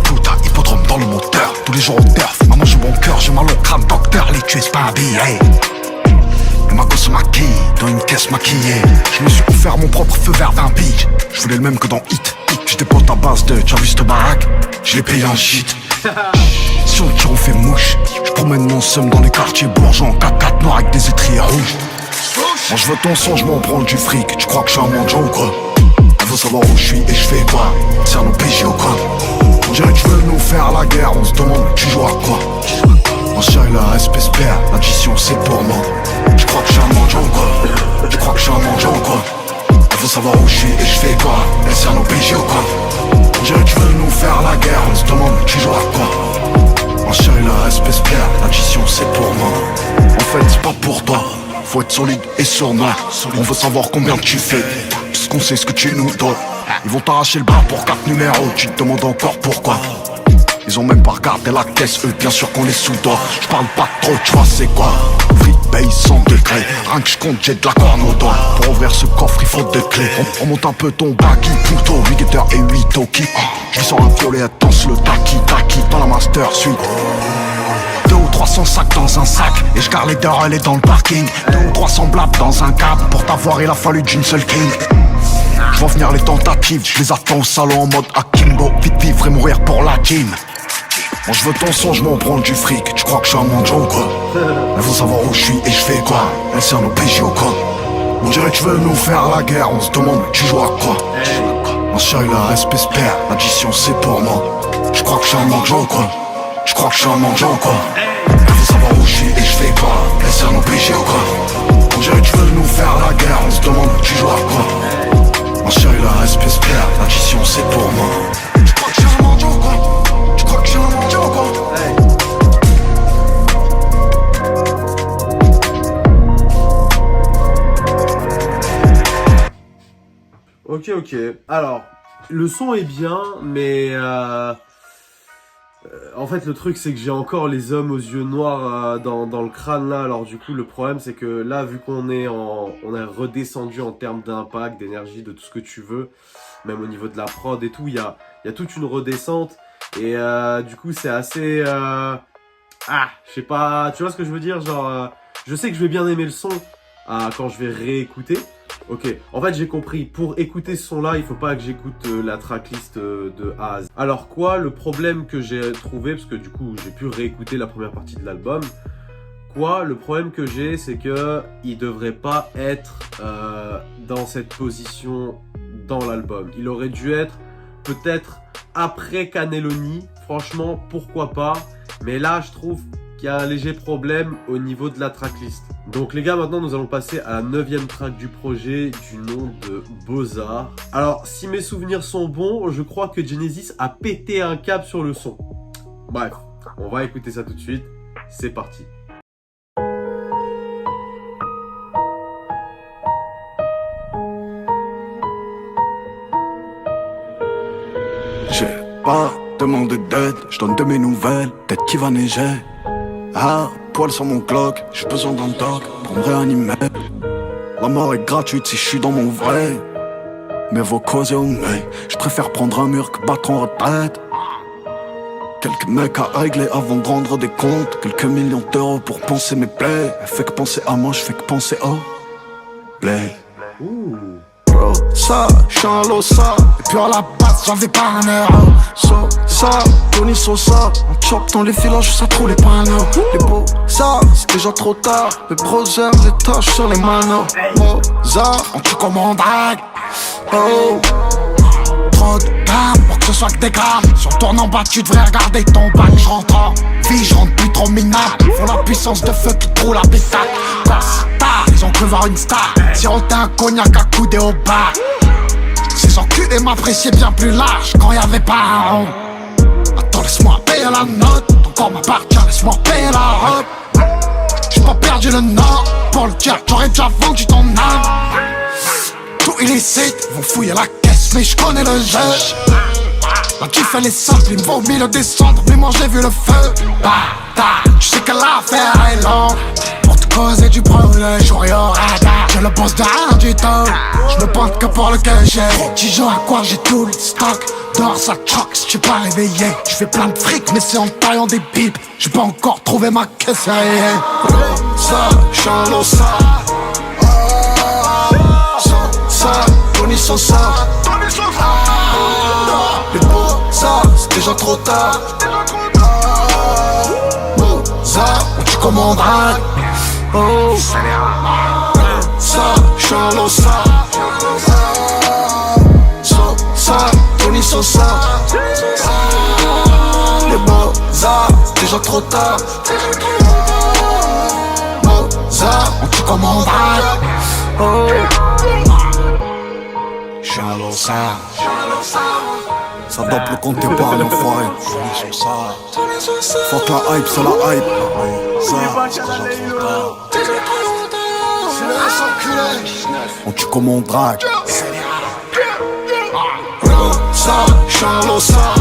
Speaker 12: Putain, hippodrome dans le moteur, tous les jours au turf, maman j'ai mon cœur, j'ai mal au crâne, docteur, les tuer c'est pas un billet. Le magot se maquille, dans une caisse maquillée. Je me suis offert mon propre feu vert d'un pitch. Je voulais le même que dans Hit. J'étais pote à base de, tu as vu cette baraque? Je l'ai payé en shit. Si on tire on fait mouche. Je promène mon seum dans les quartiers bourgeois en 4x4 noir avec des étriers rouges. Moi je veux ton sang, je m'en prends du fric. Tu crois que je suis un mendiant ou quoi? Elle veut savoir où je suis et je fais quoi? C'est un OPJ ou quoi? On dirait que tu veux nous faire la guerre, on se demande tu joues à quoi? On cherche la SPSPR, l'addition c'est pas. savoir où je suis et je fais quoi. Elle sert nos PJ ou quoi? On dirait que tu veux nous faire la guerre. On se demande qui joue à quoi. En chérie la espèce pierre, l'addition c'est pour moi. En fait c'est pas pour toi. Faut être solide et sournois. On veut savoir combien tu fais, puisqu'on sait ce que tu nous dois. Ils vont t'arracher le bras pour 4 numéros. Tu te demandes encore pourquoi. Ils ont même pas regardé la caisse, eux bien sûr qu'on les sous-doit. J'parle pas trop, tu vois c'est quoi? Free base sans degré, rien que j'compte j'ai de la corne au doigt. Pour ouvrir ce coffre il faut des clés. On monte un peu ton baggy, plutôt 8 guetteurs et 8 toki. J'lui sors un violet, elle danse le taki dans la master suite. 2 ou 300 sacs dans un sac, et j'garde les deurs, elle est dans le parking. 2 ou 300 blabs dans un cab, pour t'avoir il a fallu d'une seule king. J'vois venir les tentatives, j'les attends au salon en mode Akimbo. Vite vivre et mourir pour la team. Bon je veux ton son, j'm'en branle du fric. Tu crois que j'suis un manjo ou quoi? Elle veut savoir où je suis et je fais quoi. Elle sert nos PJ ou quoi? On dirait que tu veux nous faire la guerre. On se demande tu joues à quoi? En chérie la espèce père, l'addition c'est pour moi. Je crois que j'suis un manjo ou quoi? Je crois que j'suis un manjo ou quoi? Elle veut savoir où je suis et je fais quoi. Elle sert nos PJ ou quoi? On dirait que tu veux nous faire la guerre. On se demande tu joues à quoi? En chérie la espèce père, l'addition c'est pour moi. Tu crois que j'suis un manjo ou quoi? Tu crois que j'suis un manjo ou quoi?
Speaker 11: Ok. Alors, le son est bien, mais en fait, le truc, c'est que j'ai encore les hommes aux yeux noirs dans le crâne, là. Alors, du coup, le problème, c'est que là, vu qu'on est on est redescendu en termes d'impact, d'énergie, de tout ce que tu veux, même au niveau de la prod et tout, il y a toute une redescente. Et du coup, c'est assez... je sais pas, tu vois ce que je veux dire? Genre, je sais que je vais bien aimer le son quand je vais réécouter. Ok, en fait j'ai compris, pour écouter ce son là, il faut pas que j'écoute la tracklist de A à Z. Alors quoi, le problème que j'ai trouvé, parce que du coup j'ai pu réécouter la première partie de l'album, le problème que j'ai, c'est que il devrait pas être dans cette position dans l'album. Il aurait dû être peut-être après Cannelloni, franchement pourquoi pas, mais là je trouve qu'il y a un léger problème au niveau de la tracklist. Donc les gars, maintenant nous allons passer à la 9e track du projet du nom de Beaux-Arts. Alors si mes souvenirs sont bons, je crois que Genesis a pété un câble sur le son. Bref, on va écouter ça tout de suite, c'est parti.
Speaker 12: J'ai pas demandé d'aide, je donne de mes nouvelles, peut-être qu'il va neiger. Ah, poil sur mon clock, j'ai besoin d'un doc pour me réanimer. La mort est gratuite si je suis dans mon vrai. Mais vaut causer au nez, je préfère prendre un mur que battre en retraite. Quelques mecs à régler avant de rendre des comptes. Quelques millions d'euros pour penser mes plaies. Elle fait que penser à moi, je fais que penser au play. Bro, ça, j'suis un losa. Et puis à la base, j'avais pas un euro. Ça, Tony Sosa. On chope dans les villages, ça trouve les panneaux. Les beaux, ça, c'est déjà trop tard. Les bros aiment les taches sur les manos. Mozart, on tue comme on drague. Oh, trop de dames pour que ce soit que des grammes. Si on tourne en bas, tu devrais regarder ton bac. J'rentre en vie, j'rentre plus trop minable. Faut la puissance de feu qui trouve la pétacle. Ils ont cru voir une star. Si on t'a un cognac à couder au bar. Ces enculés m'appréciaient bien plus large quand y'avait pas un rond. Attends, laisse-moi payer la note. Ton corps m'appartient, laisse-moi payer la robe. J'ai pas perdu le nord. Pour le dire, j'aurais déjà vendu ton âme. Tout illicite, vont fouiller la caisse, mais je connais le jeu. La kiff elle est simple, il me vaut 1000 descendre, mais moi j'ai vu le feu. Je sais que l'affaire est longue. Pour te causer du problème, j'aurai au radar. Je le bosse de rien du tout. Je me pointe que pour le que j'ai. Tu joues à quoi j'ai tout le stock. Dehors ça choque si tu pas réveillé. Je fais plein de fric mais c'est en taillant des pipes. J'ai pas encore trouvé ma caisse ça, j'suis un losa. Tony Sosa. Les beaux, ça, c'est déjà trop tard. Mozart, on tue comme on drague. Oh, ça, j'suis un losa. Ça, Tony Sosa. Les beaux, ça, c'est déjà trop tard. Mozart, on tue comme on drague. Oh. j'suis un losa. Ça dope le compte épargne, enfoiré. Fuck la hype, c'est la hype. On tue comme on drague. Ça, j'suis un losa.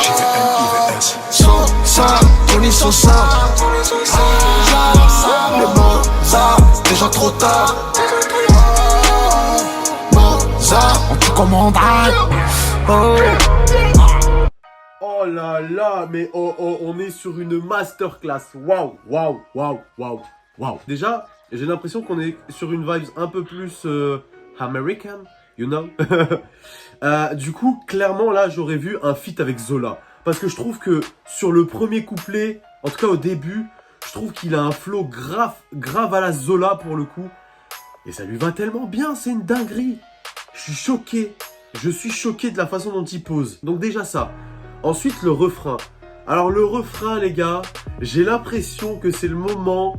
Speaker 12: JVNIVS. Sosa, Tony Sosa. Les Mozart, déjà trop tard. Mozart, on tue comme on drague.
Speaker 11: Oh là là, mais on est sur une masterclass. Waouh, waouh, waouh, waouh, waouh. Déjà, j'ai l'impression qu'on est sur une vibe un peu plus American, you know. Du coup, clairement, là, j'aurais vu un feat avec Zola. Parce que je trouve que sur le premier couplet, en tout cas au début, je trouve qu'il a un flow grave à la Zola pour le coup. Et ça lui va tellement bien, c'est une dinguerie. Je suis choqué. Je suis choqué de la façon dont il pose. Donc déjà ça. Ensuite, le refrain. Alors le refrain, les gars, j'ai l'impression que c'est le moment,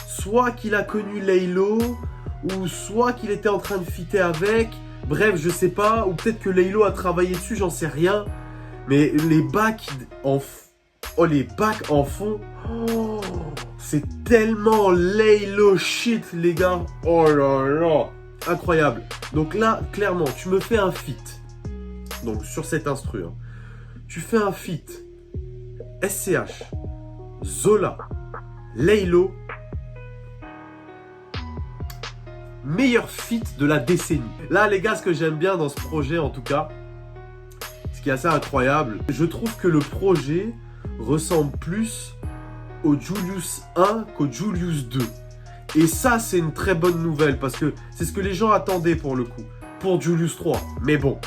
Speaker 11: soit qu'il a connu Laylo, ou soit qu'il était en train de fitter avec. Bref, je sais pas. Ou peut-être que Laylo a travaillé dessus, j'en sais rien. Mais les bacs en fond, oh, c'est tellement Laylo shit, les gars. Oh là là. Incroyable. Donc là, clairement, tu me fais un feat. Donc sur cet instru, hein. Tu fais un feat. SCH, Zola, Laylo. Meilleur feat de la décennie. Là, les gars, ce que j'aime bien dans ce projet, en tout cas, ce qui est assez incroyable, je trouve que le projet ressemble plus au Julius 1 qu'au Julius 2. Et ça, c'est une très bonne nouvelle parce que c'est ce que les gens attendaient pour le coup. Pour Julius 3. Mais bon,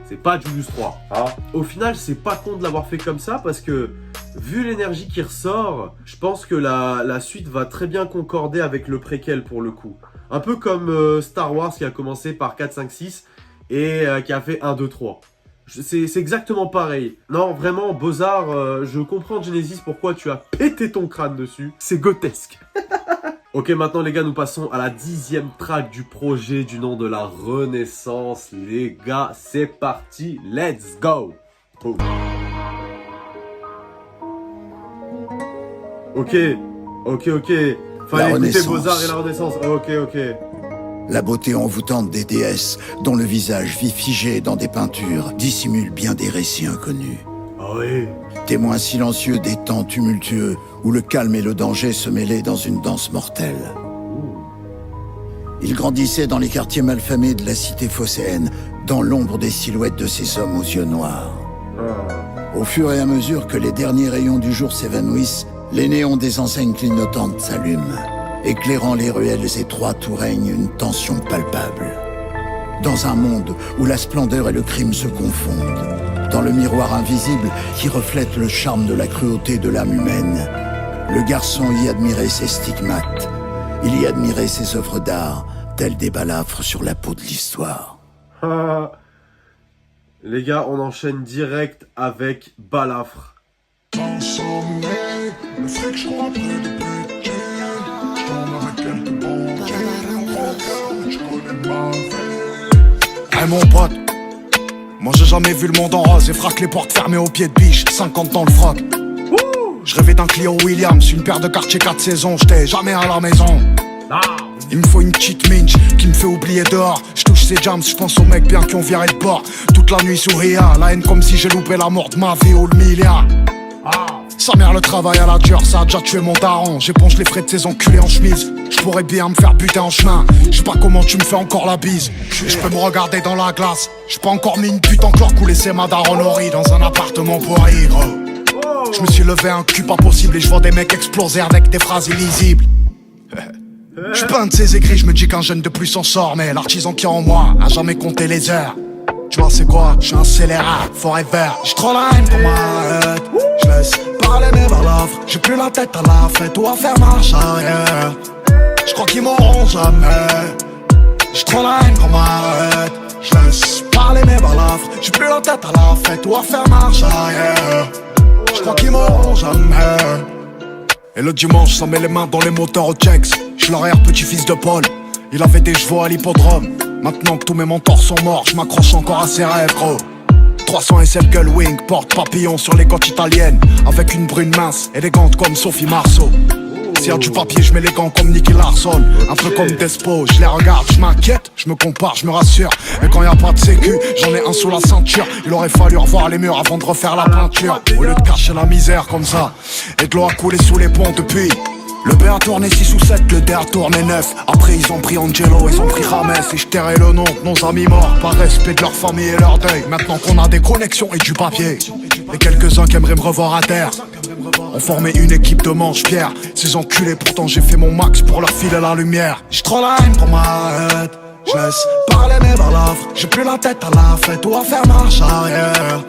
Speaker 11: c'est pas Julius 3. Hein. Au final, c'est pas con de l'avoir fait comme ça parce que vu l'énergie qui ressort, je pense que la suite va très bien concorder avec le préquel pour le coup. Un peu comme Star Wars qui a commencé par 4, 5, 6 et qui a fait 1, 2, 3. C'est exactement pareil. Non, vraiment, Beaux-Arts, je comprends Genesis pourquoi tu as pété ton crâne dessus. C'est grotesque. Ok, maintenant les gars, nous passons à la 10e track du projet du nom de la Renaissance. Les gars, c'est parti, let's go. Oh. Ok. Fallait écouter Beaux-Arts et la Renaissance. Ok.
Speaker 10: La beauté envoûtante des déesses, dont le visage vif figé dans des peintures, dissimule bien des récits inconnus.
Speaker 11: Ah oui.
Speaker 10: Témoin silencieux des temps tumultueux, où le calme et le danger se mêlaient dans une danse mortelle. Il grandissait dans les quartiers malfamés de la cité phocéenne, dans l'ombre des silhouettes de ces hommes aux yeux noirs. Au fur et à mesure que les derniers rayons du jour s'évanouissent, les néons des enseignes clignotantes s'allument, éclairant les ruelles étroites où règne une tension palpable. Dans un monde où la splendeur et le crime se confondent, dans le miroir invisible qui reflète le charme de la cruauté de l'âme humaine, le garçon y admirait ses stigmates, il y admirait ses œuvres d'art, telles des balafres sur la peau de l'histoire.
Speaker 11: Les gars, on enchaîne direct avec Balafre.
Speaker 12: Hey mon pote, moi j'ai jamais vu le monde en rose et frappe les portes fermées au pied de biche, 50 dans le froc. Je rêvais d'un Clio Williams, une paire de quartier 4 saisons, j'étais jamais à la maison. Il me faut une petite minge qui me fait oublier dehors. Je touche ces jams, je pense aux mecs bien qui ont viré de bord. Toute la nuit sourire, la haine comme si j'ai loupé la mort de ma vie ou le milliard. Sa mère le travail à la dure, ça a déjà tué mon daron. J'éponge les frais de ces enculés en chemise. Je pourrais bien me faire buter en chemin. Je sais pas comment tu me fais encore la bise. Je peux me regarder dans la glace. J'ai pas encore mis une pute en chlore, laisser ma daronne au riz dans un appartement pourri, gros. Je me suis levé un cul pas possible et je vois des mecs exploser avec des phrases illisibles. Je peins de ces écrits, je me dis qu'un jeune de plus s'en sort. Mais l'artisan qui est en moi a jamais compté les heures. Tu vois c'est quoi, je suis un scélérat, forever. J'ai trop la haine pour ma tête. Je laisse parler mes balafres. J'ai plus la tête à la fête ou à faire marche arrière. Je crois qu'ils m'auront jamais. J'ai trop la haine pour ma tête. Je laisse parler mes balafres. J'ai plus la tête à la fête ou à faire marche arrière. Je crois qu'ils m'auront jamais. Et le dimanche, ça met les mains dans les moteurs au checks. J'suis l'arrière-petit-fils de Paul. Il avait des chevaux à l'hippodrome. Maintenant que tous mes mentors sont morts, je m'accroche encore à ces rêves, gros. 300 SL Gull Wing, porte papillon sur les côtes italiennes, avec une brune mince, élégante comme Sophie Marceau. S'il y a du papier, je mets les gants comme Nicky Larson. Un peu comme Despo, je les regarde, je m'inquiète, je me compare, je me rassure. Et quand y a pas de sécu, j'en ai un sous la ceinture. Il aurait fallu revoir les murs avant de refaire la peinture. Au lieu de cacher la misère comme ça, et de l'eau a coulé sous les ponts depuis. Le B a tourné 6 ou 7, le D a tourné 9. Après ils ont pris Angelo, ils ont pris James. Et je tairai le nom de nos amis morts, par respect de leur famille et leur deuil. Maintenant qu'on a des connexions et du papier, et quelques-uns qui aimeraient me revoir à terre, on formait une équipe de manche-pierre. Ces enculés, pourtant j'ai fait mon max pour leur filer la lumière. J'ai trop la haine pour ma haine, je laisse parler mes balafres. J'ai plus la tête à la fête ou à faire marche arrière.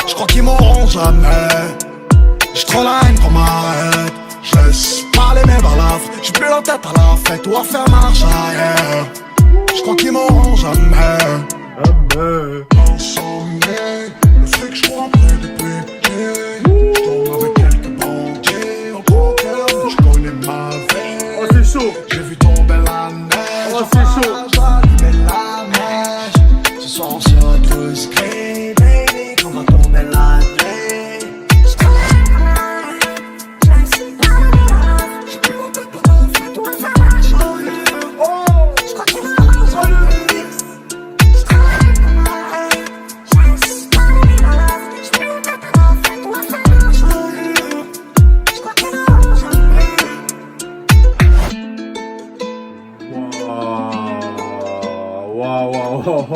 Speaker 12: Je crois qu'ils m'auront jamais. J'ai trop la haine pour ma haine, je laisse parler mes balafres. J'ai plus la tête à la fête ou à faire marche arrière. Je crois qu'ils m'auront jamais. Ensemble, le fric j'crois près depuis petit. J'tombe avec quelques bandits au poker, j'connais ma vie.
Speaker 11: Oh c'est chaud.
Speaker 12: J'ai vu tomber la neige.
Speaker 11: Oh c'est chaud.
Speaker 12: J'allumer la neige. Ce soir on sera tous gris, baby, quand va tomber la nuit.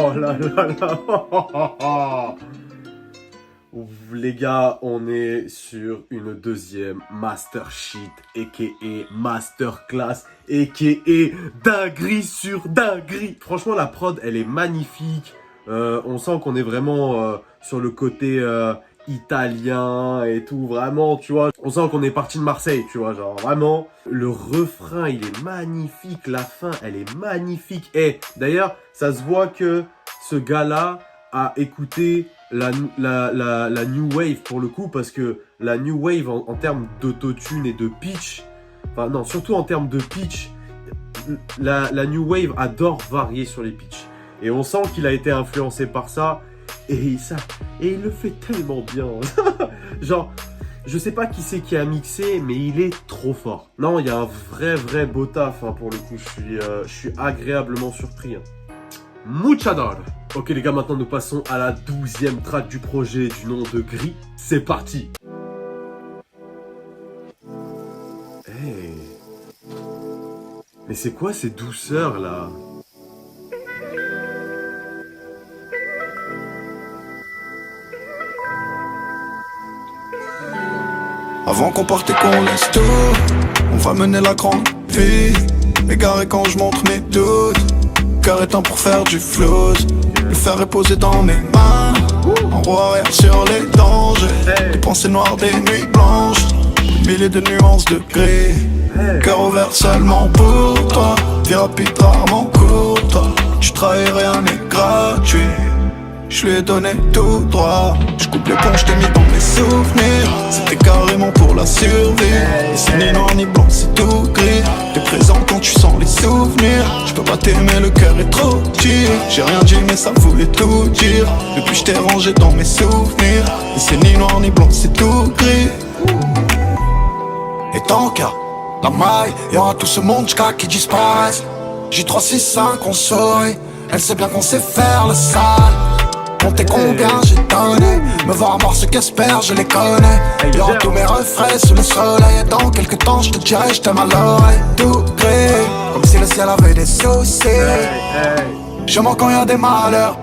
Speaker 11: Oh là là là. Les gars, on est sur une deuxième master sheet, a.k.a. masterclass, a.k.a. dinguerie sur dinguerie. Franchement, la prod, elle est magnifique. On sent qu'on est vraiment sur le côté italien et tout. Vraiment, tu vois, on sent qu'on est parti de Marseille, tu vois. Genre, vraiment, le refrain, il est magnifique. La fin, elle est magnifique. Et d'ailleurs, ça se voit que ce gars-là a écouté la New Wave pour le coup, parce que la New Wave en termes d'autotune et de pitch, enfin non, surtout en termes de pitch, la New Wave adore varier sur les pitchs. Et on sent qu'il a été influencé par ça, et il le fait tellement bien. Genre, je sais pas qui c'est qui a mixé, mais il est trop fort. Non, il y a un vrai beau taf, hein, pour le coup, je suis agréablement surpris. Hein. Muchador. Ok les gars, maintenant nous passons à la 12e track du projet du nom de Gris. C'est parti. Hey. Mais c'est quoi ces douceurs là?
Speaker 12: Avant qu'on parte et qu'on laisse tout, on va mener la grande vie. Égaré quand je montre mes doutes, cœur éteint pour faire du flouse. Le fer est posé dans mes mains, en roue arrière sur les dangers. Des pensées noires, des nuits blanches, des milliers de nuances de gris. Cœur ouvert seulement pour toi, vie rapide rarement courte. Tu trahis, rien n'est gratuit. Je lui ai donné tout droit. Je coupe les ponts, je t'ai mis dans mes souvenirs. C'était carrément pour la survie. Et c'est ni noir ni blanc, c'est tout gris. T'es présent quand tu sens les souvenirs. Je peux pas t'aimer, le cœur est trop petit. J'ai rien dit mais ça voulait tout dire. Depuis je t'ai rangé dans mes souvenirs. Et c'est ni noir ni blanc, c'est tout gris. Et tant qu'à la maille, y'aura tout ce monde jusqu'à qui disparaisse. J3, 6, 5, on sourit. Elle sait bien qu'on sait faire le sale. Comptez combien j'ai donné, me voir mort ceux qu'espèrent, je les connais. Y'aura tous mes refrains sous le soleil. Et dans quelques temps je te dirai je t'aime à l'oreille. Tout gris, comme si le ciel avait des soucis. Je mens quand y'a des malheurs,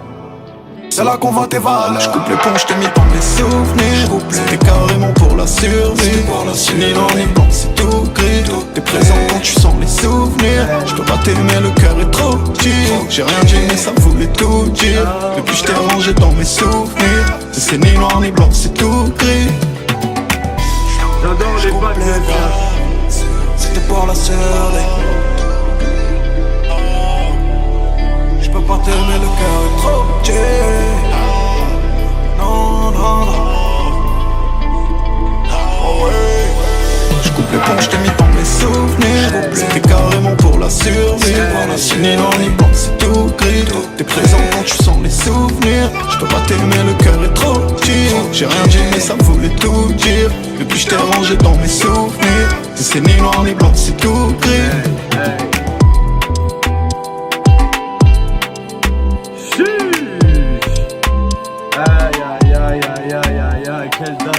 Speaker 12: c'est là qu'on voit tes valeurs. Je coupe les ponts, je t'ai mis dans mes souvenirs. C'était carrément pour la survie. C'est ni noir ni blanc, c'est tout gris. T'es présent quand tu sens les souvenirs. Je peux pas t'aimer, le cœur est trop petit. J'ai rien dit mais ça voulait tout dire. Depuis je t'ai rangé dans mes souvenirs. C'est ni noir ni blanc, c'est tout gris.
Speaker 11: J'adore les bacs.
Speaker 12: C'était pour la survie. Je peux pas t'aimer, le cœur est trop petit. Non, non, non. Oh ouais. Je coupe les ponts, je t'ai mis dans mes souvenirs. C'était carrément pour la survie. C'est ni noir ni blanc, c'est tout gris. J'ai rien dit mais ça voulait tout dire. Depuis je t'ai rangé dans mes souvenirs. Si c'est ni noir ni blanc, c'est tout gris.
Speaker 11: Aïe aïe aïe aïe aïe aïe aïe, quelle dinguerie.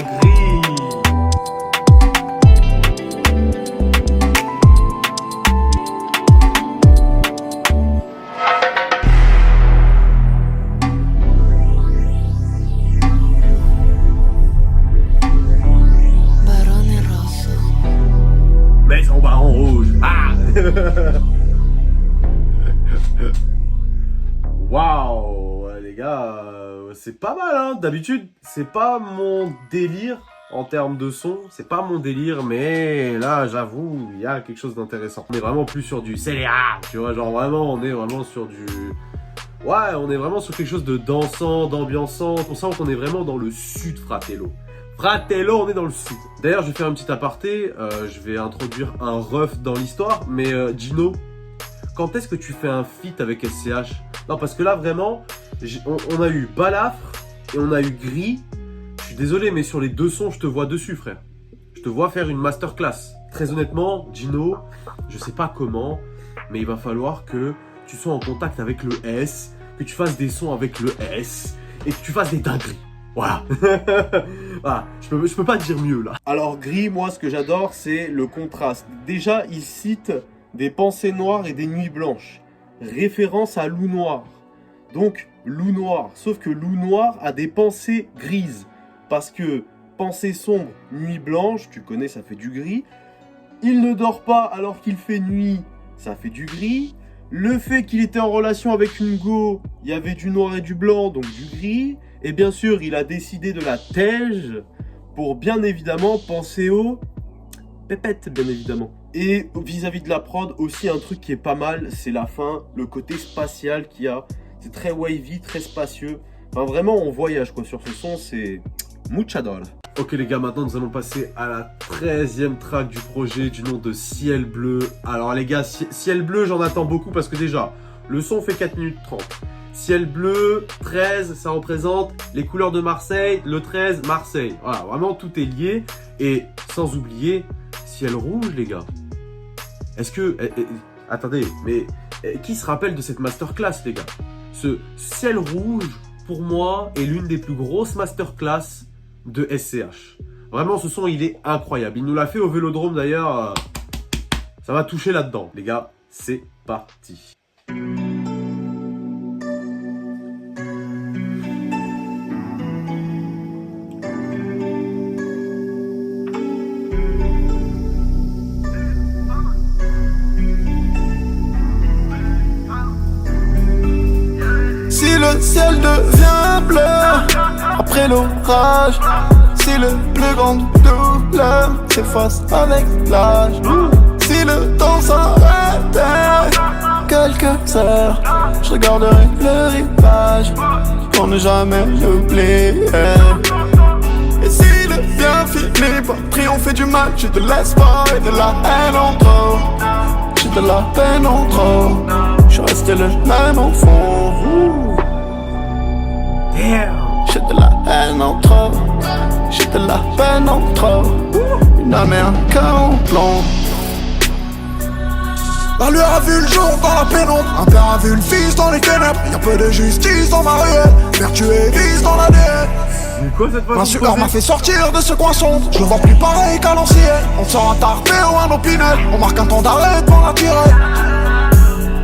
Speaker 11: Maison Baron Rouge. Ah. Waouh, les gars, c'est pas mal, hein. D'habitude, c'est pas mon délire en termes de son, c'est pas mon délire, mais là, j'avoue, il y a quelque chose d'intéressant. On est vraiment plus sur du CDA, tu vois, genre vraiment, on est vraiment sur du... Ouais, on est vraiment sur quelque chose de dansant, d'ambiançant, pour ça qu'on est vraiment dans le sud, Fratello. Fratello, on est dans le sud. D'ailleurs, je vais faire un petit aparté, je vais introduire un ref dans l'histoire, mais Gino, quand est-ce que tu fais un feat avec SCH? Non, parce que là, vraiment, on a eu Balafre et on a eu Gris. Je suis désolé, mais sur les deux sons, je te vois dessus, frère. Je te vois faire une masterclass. Très honnêtement, Gino, je sais pas comment, mais il va falloir que tu sois en contact avec le S, que tu fasses des sons avec le S, et que tu fasses des dingueries. Voilà. Voilà. Je peux pas dire mieux, là.
Speaker 1: Alors, Gris, moi, ce que j'adore, c'est le contraste. Déjà, il cite des pensées noires et des nuits blanches. Référence à Loup Noir. Donc, Loup Noir. Sauf que Loup Noir a des pensées grises. Parce que pensée sombre, nuit blanche, tu connais, ça fait du gris. Il ne dort pas alors qu'il fait nuit, ça fait du gris. Le fait qu'il était en relation avec une go, il y avait du noir et du blanc, donc du gris. Et bien sûr, il a décidé de la tège pour bien évidemment penser au pépette, bien évidemment. Et vis-à-vis de la prod, aussi un truc qui est pas mal, c'est la fin, le côté spatial qu'il y a. C'est très wavy, très spacieux. Enfin, vraiment, on voyage quoi sur ce son, c'est muchador.
Speaker 11: Ok les gars, maintenant nous allons passer à la 13e track du projet du nom de Ciel Bleu. Alors les gars, Ciel Bleu, j'en attends beaucoup parce que déjà, le son fait 4 minutes 30. Ciel Bleu, 13, ça représente les couleurs de Marseille, le 13, Marseille. Voilà, vraiment tout est lié. Et sans oublier, Ciel Rouge les gars. Est-ce que... attendez, mais qui se rappelle de cette masterclass les gars? Ce Ciel Rouge, pour moi, est l'une des plus grosses masterclass de SCH. Vraiment, ce son, il est incroyable. Il nous l'a fait au Vélodrome, d'ailleurs. Ça va toucher là-dedans. Les gars, c'est parti.
Speaker 12: Si le ciel devient bleu après l'orage, si le plus grande douleur s'efface avec l'âge, si le temps s'arrêtait quelques heures, je regarderai le rivage pour ne jamais l'oublier. Et si le bien finit par triompher du mal, j'ai de l'espoir et de la haine en trop. J'ai de la peine en trop, je suis resté le même au fond. J'ai de la haine en trop, j'ai de la peine en trop. Une âme et un cœur en plomb. La lueur a vu le jour dans la pénombre, un père a vu le fils dans les ténèbres. Y'a peu de justice dans ma ruelle, vertu et vice dans la déesse. Ma sueur m'a fait sortir de ce coin sombre. Je le vois plus pareil qu'à l'ancienne. On sort un tarpé ou un opinel, on marque un temps d'arrêt devant la tirée.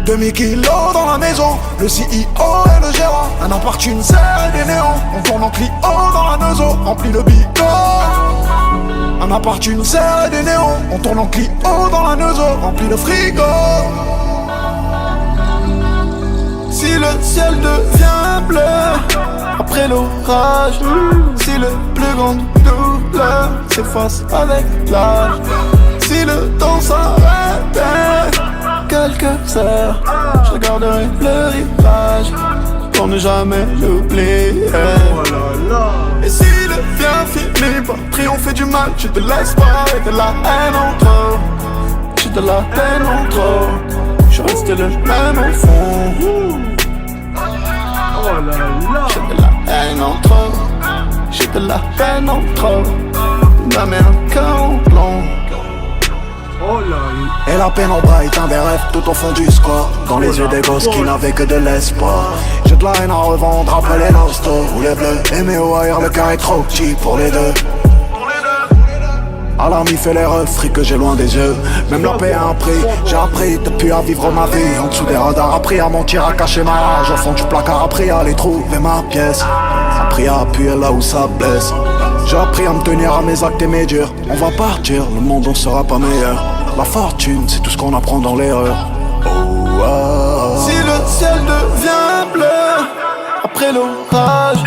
Speaker 12: Demi-kilo dans la maison, le CEO et le gérant. Un appart, une serre et des néons. On tourne en Clio dans la Neuzo, rempli de bigot. Un appart, une serre et des néons. On tourne en Clio dans la Neuzo, rempli de frigo. Si le ciel devient bleu après l'orage, si le plus grande douleur s'efface avec l'âge, si le temps s'arrêtait quelques heures, je regarderai le rivage pour ne jamais l'oublier. Et si le bien finit par triompher du mal, j'ai de l'espoir et de la haine en trop. J'ai de la peine en trop, je suis resté le même au fond. J'ai de la haine en trop, j'ai de la peine en trop. Ma mère un cœur en plomb.
Speaker 11: Oh là.
Speaker 12: Et la peine en bras est un des rêves tout au fond du square. Dans les yeux des gosses qui n'avaient que de l'espoir. J'ai de la haine à revendre après les nostos ou les bleus. Aimé au air, le cœur est trop petit pour les deux. À la mif et les refs, fric que j'ai loin des yeux. Même la paix a un prix, j'ai appris depuis à vivre ma vie. En dessous des radars, appris à mentir, à cacher ma rage. Au fond du placard, appris à aller trouver ma pièce. Appris à appuyer là où ça blesse. J'ai appris à me tenir à mes actes et mes durs. On va partir, le monde on sera pas meilleur. La fortune, c'est tout ce qu'on apprend dans l'erreur. Oh, oh. Si le ciel devient bleu après l'orage,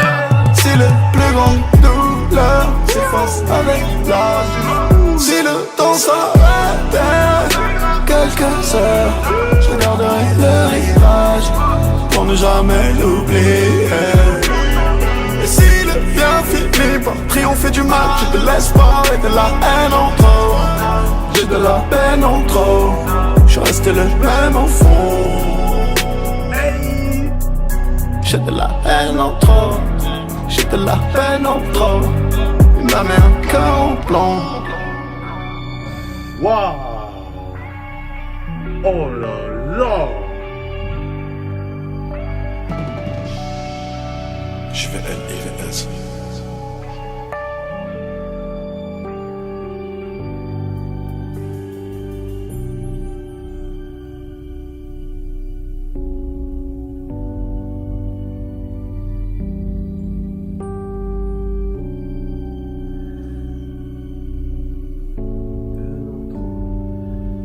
Speaker 12: si les plus grandes douleurs s'effacent avec l'âge, si le temps s'arrête quelques heures, je garderai le rivage pour ne jamais l'oublier. Et si le bien finit par triompher du mal, j'ai de l'espoir et de la haine en trop. J'ai de la peine en trop. Je suis resté le même au fond. J'ai de la haine en trop. J'ai de la peine en trop. Ma mère un cœur en plomb.
Speaker 11: Waouh. Oh là là.
Speaker 12: Je vais L-I-V-S.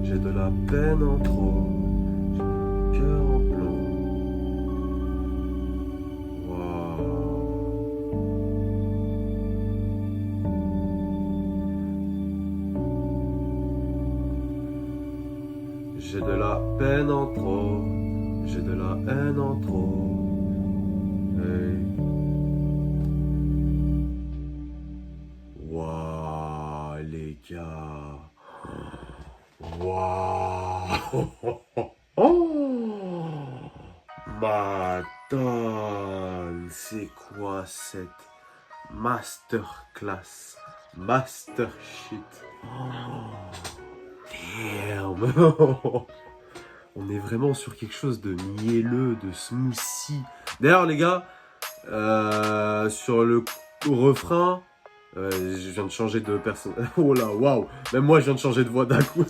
Speaker 11: J'ai de la peine en trop, j'ai le cœur en plomb. J'ai de la peine en trop, j'ai de la haine en trop. Hey. Waouh, les gars. Waouh. Madame, c'est quoi cette masterclass, master shit? Damn. On est vraiment sur quelque chose de mielleux, de smoothie. D'ailleurs les gars, sur le refrain, je viens de changer de personne. Oh là, waouh. Même moi je viens de changer de voix d'un coup.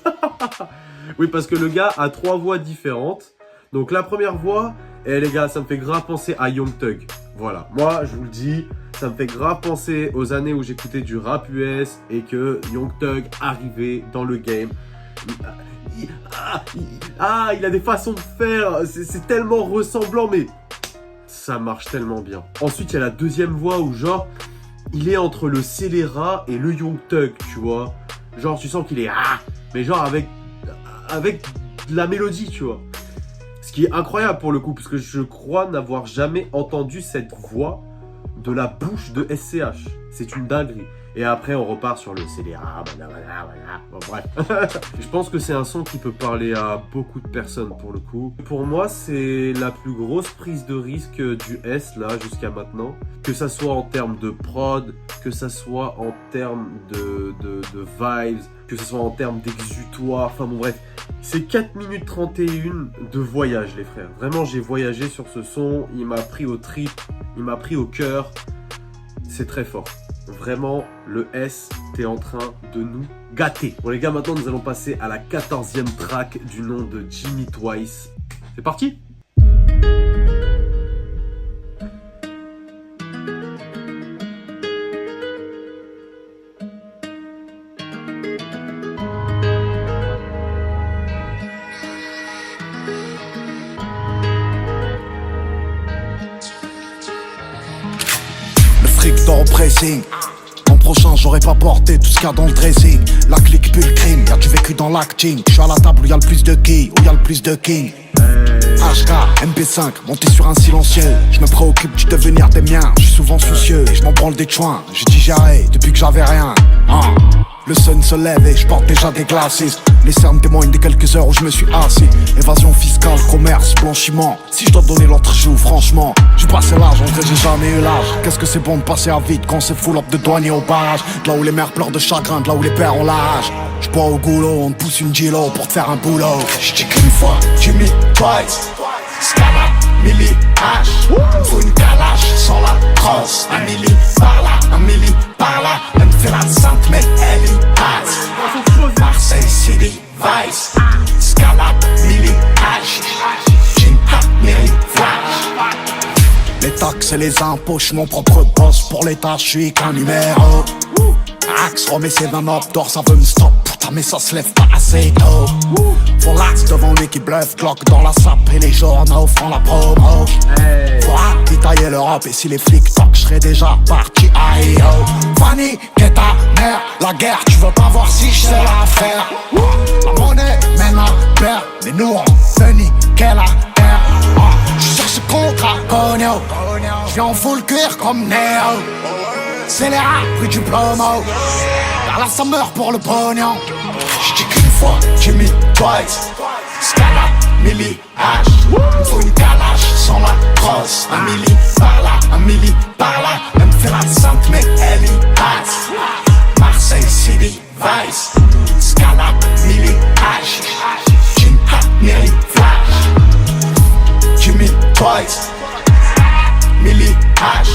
Speaker 11: Oui, parce que le gars a 3 voix différentes. Donc la première voix, les gars, ça me fait grave penser à Young Thug. Voilà, moi je vous le dis, ça me fait grave penser aux années où j'écoutais du rap US et que Young Thug arrivait dans le game. Il a des façons de faire, c'est tellement ressemblant, mais ça marche tellement bien. Ensuite, il y a la deuxième voix où genre, il est entre le scélérat et le Young Thug, tu vois. Genre, tu sens qu'il est mais genre avec la mélodie, tu vois. Ce qui est incroyable pour le coup, parce que je crois n'avoir jamais entendu cette voix de la bouche de SCH. C'est une dinguerie. Et après, on repart sur le scélérat. Bon, bref. Je pense que c'est un son qui peut parler à beaucoup de personnes pour le coup. Pour moi, c'est la plus grosse prise de risque du S là jusqu'à maintenant. Que ça soit en termes de prod, que ça soit en termes de vibes, que ce soit en termes d'exutoire. Enfin bon, bref. C'est 4 minutes 31 de voyage, les frères. Vraiment, j'ai voyagé sur ce son. Il m'a pris au trip, il m'a pris au cœur. C'est très fort. Vraiment, le S, t'es en train de nous gâter. Bon les gars, maintenant nous allons passer à la 14e track du nom de Jimmy Twice. C'est parti!
Speaker 12: Le fric dort au pressing. L'an prochain j'aurais pas porté tout ce qu'il y a dans le dressing. La clique pue le crime, y'a du vécu dans l'acting. Je suis à la table où y'a le plus de quilles, où y'a le plus de king. HK, MP5, monté sur un silencieux. Je me préoccupe du devenir des miens, je suis souvent soucieux. Et je m'en branle des chouins, j'ai dit j'arrête depuis que j'avais rien. Le sun se lève et je porte déjà des glacis. Les cernes témoignent des quelques heures où je me suis assis. Évasion fiscale, commerce, blanchiment. Si je dois donner l'autre joue, franchement, j'ai passé l'âge, en vrai j'ai jamais eu l'âge. Qu'est-ce que c'est bon de passer à vite quand c'est full up de douaniers au barrage. De là où les mères pleurent de chagrin, de là où les pères ont l'âge. J'bois au goulot, on te pousse une gilo pour te faire un boulot. J'dis qu'une fois, Jimmy, twice. Scala, Milli, H. Faut une calache sans la crosse. Un milli par là, un milli par là. Elle me fait la sainte, mais elle y passe. Marseille City, Vice. Scala, Milli, H. Gin, Hat, Milli, Flash. Les taxes et les impôts, j'suis mon propre boss. Pour l'État, j'suis qu'un numéro. Axe, remets ses 20 up, d'or, ça veut me stop. Putain, mais ça se lève pas assez tôt. Faut l'axe devant lui qui bluffe, Glock dans la sape et les journaux font la promo. Faut ravitailler l'Europe et si les flics toquent, j'serais déjà parti aïe-oh. Fanny, qu'est ta mère? La guerre, tu veux pas voir si j'sais la faire. La monnaie mène à perdre, mais nous on veut niquer la terre. J'suis sur ce contrat, cogno. J'viens en full cuir comme Neo. C'est les rats, pris du plomo. Vers là ça meurt pour le pognon. J'dis qu'une fois, Jimmy, twice. Scala, Milli, H. Faut une calache sans la crosse. Un milli par là, un milli par là. Elle me fait la sainte mais elle y passe. Marseille City, Vice. Scala, Milli, H. Gin, Hat, Milli, Flash. Jimmy, twice. Milli, H.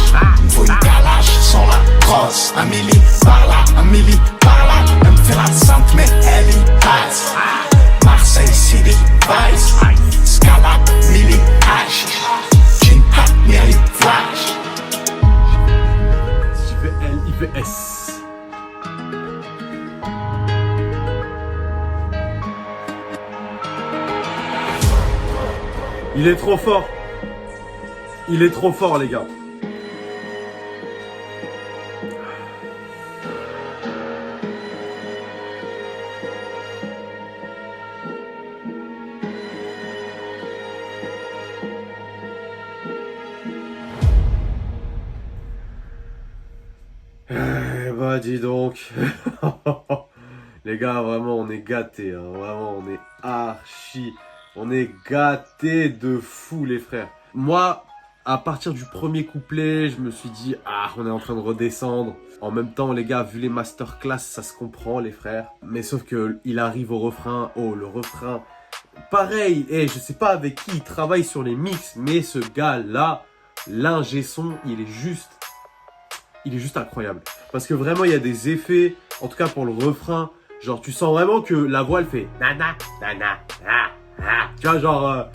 Speaker 12: Faut une calache sans la crosse. Un milli par là, un milli par là. Elle me fait la sainte mais elle y passe. Marseille City, Vice. Scala, Milli, H. Gin, Hat, Milli, Flash.
Speaker 11: JVL, IVS. Il est trop fort. Il est trop fort, les gars. Bah dis donc. Les gars, vraiment on est gâtés, hein. Vraiment on est archi. On est gâtés de fou les frères. Moi, à partir du premier couplet, je me suis dit, ah, on est en train de redescendre. En même temps, les gars, vu les masterclass, ça se comprend, les frères. Mais sauf que il arrive au refrain. Oh, le refrain. Pareil, je sais pas avec qui il travaille sur les mix, mais ce gars-là, l'ingé son, il est juste incroyable. Parce que vraiment, il y a des effets, en tout cas pour le refrain. Genre, tu sens vraiment que la voix, elle fait nana, nana, ah, ah. Tu vois, genre...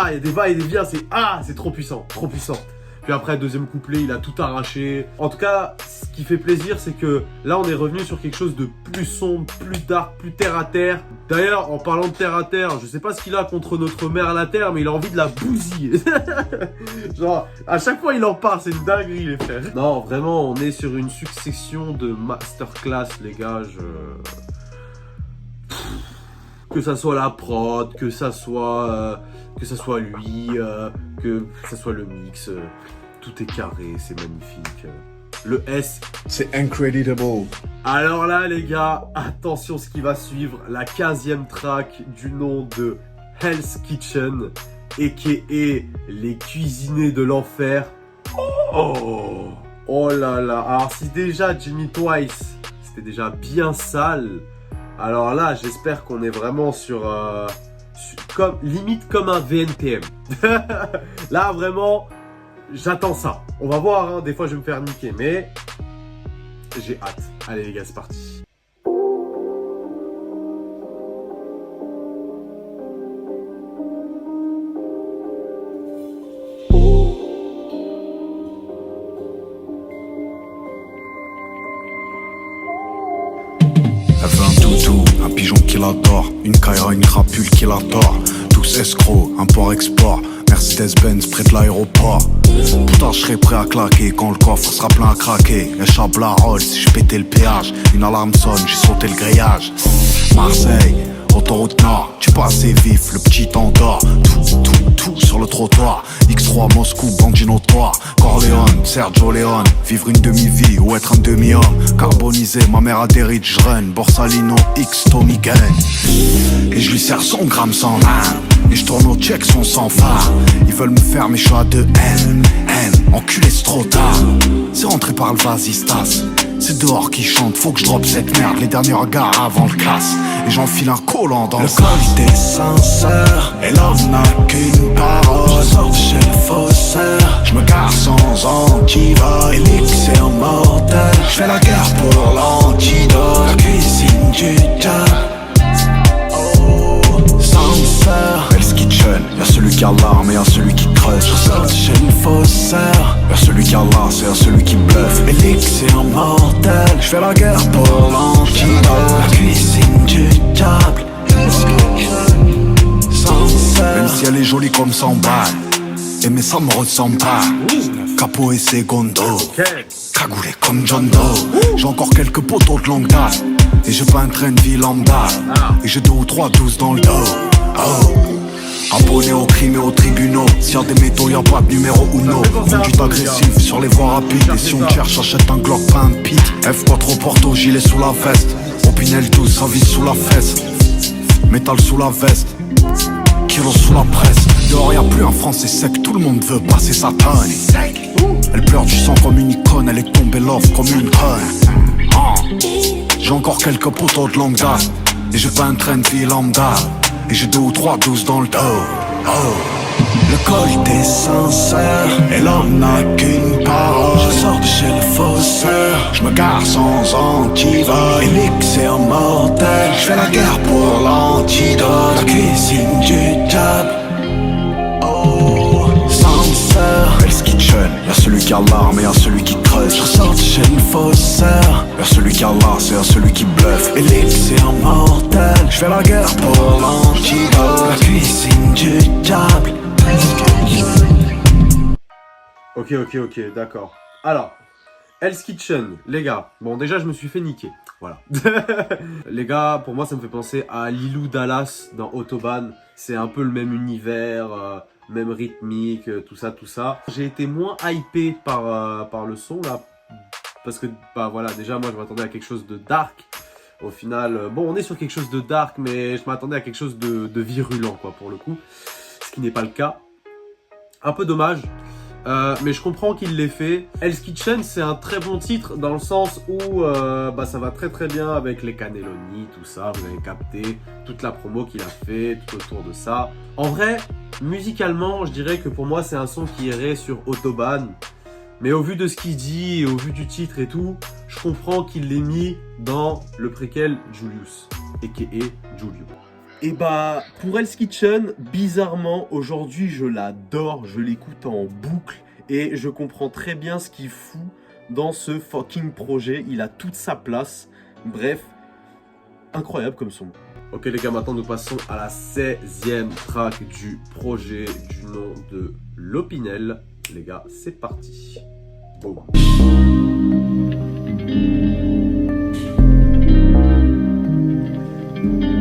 Speaker 11: il y a des va et des viens, c'est trop puissant, trop puissant. Puis après, deuxième couplet, il a tout arraché. En tout cas, ce qui fait plaisir, c'est que là, on est revenu sur quelque chose de plus sombre, plus dark, plus terre à terre. D'ailleurs, en parlant de terre à terre, je sais pas ce qu'il a contre notre mère la terre, mais il a envie de la bousiller. Genre, à chaque fois, il en parle, c'est une dinguerie, les frères. Non, vraiment, on est sur une succession de masterclass, les gars. Que ça soit la prod, que ça soit lui, que ça soit le mix, tout est carré, c'est magnifique. Le S,
Speaker 12: c'est incredible.
Speaker 11: Alors là les gars, attention ce qui va suivre, la 15e track du nom de Hell's Kitchen, a.k.a. les cuisinés de l'enfer. Oh là là, alors si déjà Jimmy Twice, c'était déjà bien sale, alors là j'espère qu'on est vraiment sur... limite comme un VNTM. Là vraiment j'attends ça. On va voir, hein. Des fois je vais me faire niquer, mais j'ai hâte. Allez les gars, c'est parti.
Speaker 12: Elle veut un toutou, un pigeon qui l'adore, une caïra, une crapule qui l'adore. Tous escrocs, import-export, Mercedes-Benz près de l'aéroport. Putain, je serais prêt à claquer quand le coffre sera plein à craquer. Échappe la Rolls, si je pétais le péage. Une alarme sonne, j'ai sauté le grillage. Marseille, Autoroute Nord, tu pas assez vif, le petit t'endort. Tout sur le trottoir. X3 Moscou, bandit notoire. Corleone, Sergio Leone. Vivre une demi-vie ou être un demi-homme. Carbonisé, ma mère a des rich run. Borsalino, X, Tommy Gun. Et je lui sers 100 grammes sans main. Et je tourne au check son sans phare. Ils veulent me faire mes choix de haine. Enculé c'est trop tard. C'est rentré par le vasistas. C'est dehors qui chante, faut que je drop cette merde. Les derniers regards avant le casse. Et j'enfile un collant dans le col était sincère. Et l'homme n'a qu'une parole. Je sors de chez le faussaire. Je me gare sans antivol. Élixir mortel. Je fais la guerre pour l'antidote. La cuisine du diable. Hell's Kitchen, y'a celui qui a l'arme et y'a celui qui creuse. Je sors de chez le faussaire. Y'a celui qui a l'art, c'est y'a celui qui bluffe. Élixir mortel, je fais la guerre pour l'antidote. La cuisine du diable. Même si elle est jolie comme 100 balles, et mais ça me ressemble pas. Capo et Segundo, cagoulé comme John Doe. J'ai encore quelques poteaux de longue date. Et j'ai pas un train de vie lambda. Et j'ai 2 ou 3 12 dans le dos. Abonné aux crimes et aux tribunaux. S'il y a des métaux, y'a pas de numéro uno. Conduite agressive sur les voies rapides. Et si on cherche, achète un Glock, pas un pit. F4 au Porto, gilet sous la veste. Opinel 12, ça vise sous la fesse. Métal sous la veste. Kilo sous la presse. Dehors y'a plus un français sec. Tout le monde veut passer sa tonne. Elle pleure du sang comme une icône. Elle est tombée love comme une conne. J'ai encore quelques poteaux de longue date. Et j'ai pas un train de vie lambda. Et j'ai 2 ou 3 12 dans le dos. Le col était sincère. Et l'homme n'a qu'une parole. Je sors de chez le faussaire. Je me gare sans antivol. Élixir mortel. Je fais la guerre pour l'antidote. La cuisine du diable. Hell's Kitchen, y'a celui qui a l'arme et y'a celui qui creuse. Je ressors de chez le faussaire. Y'a celui qui a l'art, c'est y'a celui qui bluffe. Élixir mortel, je fais la guerre pour l'antidote. La cuisine du diable.
Speaker 11: Ok, d'accord. Alors, Hell's Kitchen, les gars. Bon, déjà, je me suis fait niquer. Voilà. Les gars, pour moi, ça me fait penser à Lilou Dallas dans Autobahn. C'est un peu le même univers, même rythmique, tout ça. J'ai été moins hypé par le son, là. Parce que, bah voilà, déjà, moi, je m'attendais à quelque chose de dark. Au final, bon, on est sur quelque chose de dark, mais je m'attendais à quelque chose de virulent, quoi, pour le coup. Ce qui n'est pas le cas. Un peu dommage. Mais je comprends qu'il l'ait fait. Hell's Kitchen, c'est un très bon titre dans le sens où bah, ça va très très bien avec les cannelloni, tout ça. Vous avez capté toute la promo qu'il a fait, tout autour de ça. En vrai, musicalement, je dirais que pour moi, c'est un son qui irait sur Autobahn. Mais au vu de ce qu'il dit, et au vu du titre et tout, je comprends qu'il l'ait mis dans le préquel Julius, a.k.a. Julio. Et bah, pour Hell's Kitchen, bizarrement, aujourd'hui, je l'adore, je l'écoute en boucle et je comprends très bien ce qu'il fout dans ce fucking projet. Il a toute sa place. Bref, incroyable comme son. Ok les gars, maintenant nous passons à la 16e track du projet du nom de Lopinel. Les gars, c'est parti. Boum.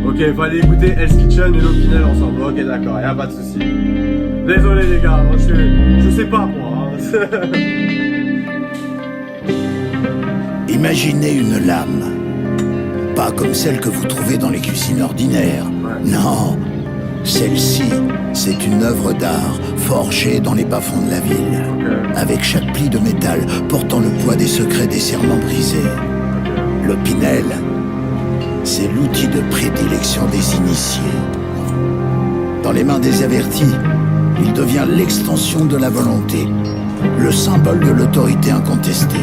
Speaker 11: Ok, fallait écouter Hell's Kitchen et Lopinel ensemble. Ok, d'accord, y'a pas de souci. Désolé les gars, je sais pas moi.
Speaker 10: Imaginez une lame. Pas comme celle que vous trouvez dans les cuisines ordinaires. Non, celle-ci, c'est une œuvre d'art forgée dans les bas-fonds de la ville. Avec chaque pli de métal portant le poids des secrets des serments brisés. L'Opinel, c'est l'outil de prédilection des initiés. Dans les mains des avertis, il devient l'extension de la volonté, le symbole de l'autorité incontestée.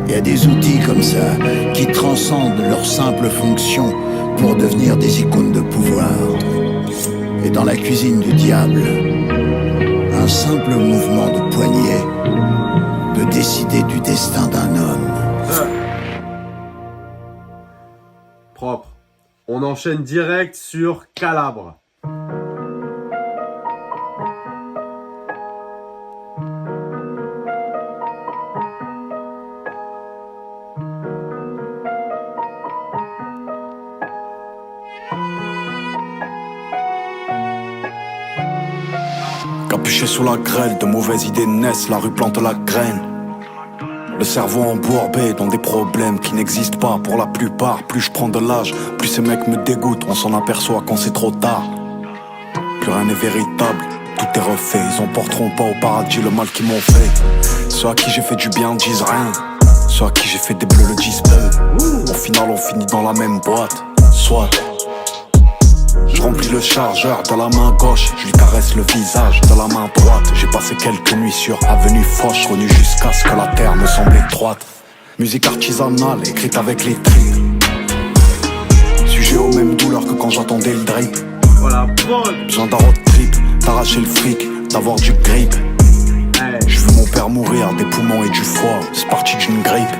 Speaker 10: Il y a des outils comme ça qui transcendent leur simple fonction pour devenir des icônes de pouvoir. Et dans la cuisine du diable, un simple mouvement de poignet peut décider du destin d'un homme.
Speaker 11: Propre. On enchaîne direct sur Calabre.
Speaker 13: Bûcher sous la grêle, de mauvaises idées naissent, la rue plante la graine. Le cerveau embourbé dans des problèmes qui n'existent pas pour la plupart. Plus je prends de l'âge, plus ces mecs me dégoûtent. On s'en aperçoit quand c'est trop tard. Plus rien n'est véritable, tout est refait. Ils emporteront pas au paradis le mal qu'ils m'ont fait. Ceux à qui j'ai fait du bien disent rien. Ceux à qui j'ai fait des bleus le disent peu. Au final on finit dans la même boîte. Soit je remplis le chargeur de la main gauche, je lui caresse le visage de la main droite. J'ai passé quelques nuits sur avenue Foch, revenu jusqu'à ce que la terre me semble étroite. Musique artisanale, écrite avec les tripes. Sujet aux mêmes douleurs que quand j'attendais le drip.
Speaker 11: Voilà,
Speaker 13: besoin d'un road trip, d'arracher le fric, d'avoir du grip. Je veux mon père mourir, des poumons et du foie, c'est parti d'une grippe.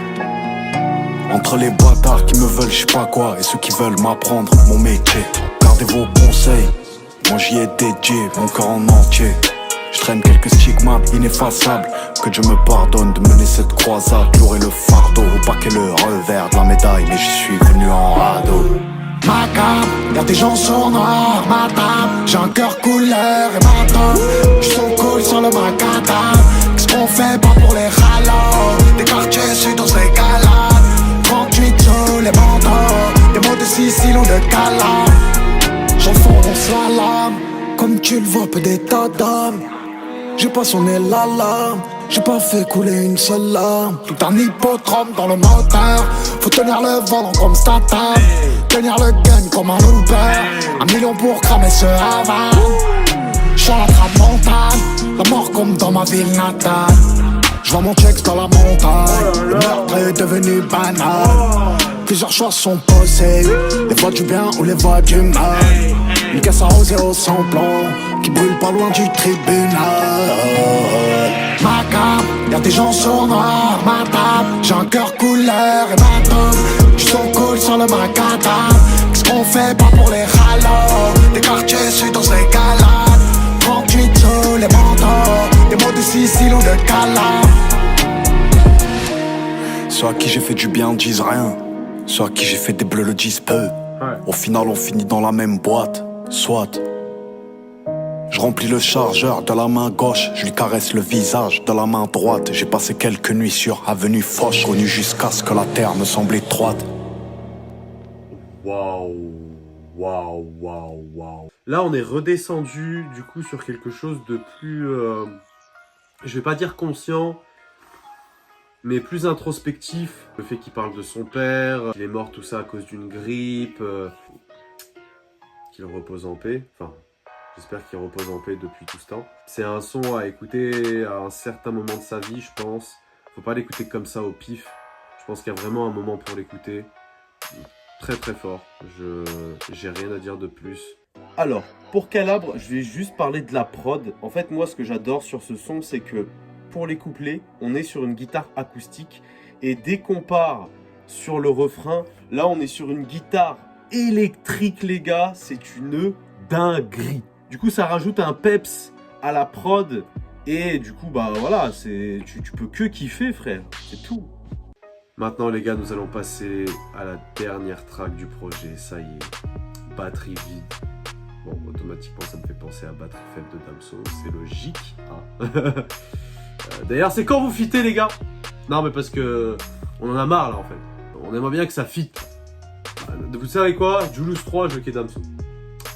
Speaker 13: Entre les bâtards qui me veulent je sais pas quoi et ceux qui veulent m'apprendre mon métier. Gardez vos conseils, moi j'y ai dédié mon corps en entier. Je traîne quelques stigmates ineffaçables, que Dieu me pardonne de mener cette croisade. Lourd et le fardeau, au paquet le revers de la médaille, mais j'y suis venu en radeau.
Speaker 12: Macabre, y'a des gens sur noir, ma table. J'ai un cœur couleur et matin. J'suis so cool sur le macadam. Qu'est-ce qu'on fait pas pour les ralos? Des quartiers sud on se régalade. 38 sous les bandeaux, des mots de Sicile ou de Cala. J'enfonce la lame, comme tu le vois, peu d'état d'âme. J'ai pas sonné l'alarme, j'ai pas fait couler une seule larme. Tout un hippodrome dans le moteur, faut tenir le volant comme Stata. Tenir le gun comme un Uber, 1 million pour cramer ce Havane. J'suis à la tramontane, la mort comme dans ma ville natale. J'vois mon checks dans la montagne, le meurtre est devenu banal. Plusieurs choix sont possibles, les voies du bien ou les voies du mal. Une caisse arrosée au sans-plomb, qui brûle pas loin du tribunal. Macabre, y'a des gens sur noir, ma table. J'ai un cœur couleur et matin. J'suis so cool sur le macadam. Qu'est-ce qu'on fait pas pour les ralos? Des quartiers sud on se régalade. 38 sous les bandeaux, des mots de Sicile ou de Cala.
Speaker 13: Ceux à qui j'ai fait du bien disent rien, ceux à qui j'ai fait des bleus le disent peu. Au final on finit dans la même boîte, soit. Je remplis le chargeur de la main gauche, je lui caresse le visage de la main droite. J'ai passé quelques nuits sur avenue Foch, revenu jusqu'à ce que la terre me semble étroite.
Speaker 11: Waouh, waouh, waouh, waouh. Là, on est redescendu du coup sur quelque chose de plus, je vais pas dire conscient, mais plus introspectif. Le fait qu'il parle de son père, qu'il est mort tout ça à cause d'une grippe, qu'il repose en paix. Enfin, j'espère qu'il repose en paix depuis tout ce temps. C'est un son à écouter à un certain moment de sa vie, je pense. Faut pas l'écouter comme ça au pif. Je pense qu'il y a vraiment un moment pour l'écouter. Très très fort. J'ai rien à dire de plus.
Speaker 1: Alors, pour Calabre, je vais juste parler de la prod. En fait, moi, ce que j'adore sur ce son, c'est que pour les couplets, on est sur une guitare acoustique. Et dès qu'on part sur le refrain, là, on est sur une guitare électrique, les gars. C'est une dinguerie. Du coup, ça rajoute un peps à la prod. Et du coup, bah voilà, tu peux que kiffer, frère. C'est tout.
Speaker 11: Maintenant, les gars, nous allons passer à la dernière track du projet. Ça y est, batterie vide. Bon, automatiquement, ça me fait penser à batterie faible de Damso. C'est logique, hein. D'ailleurs, c'est quand vous fitez, les gars? Non, mais parce que on en a marre, là, en fait. On aimerait bien que ça fit. Vous savez quoi? Julius 3, je veux qu'il y ait Damso.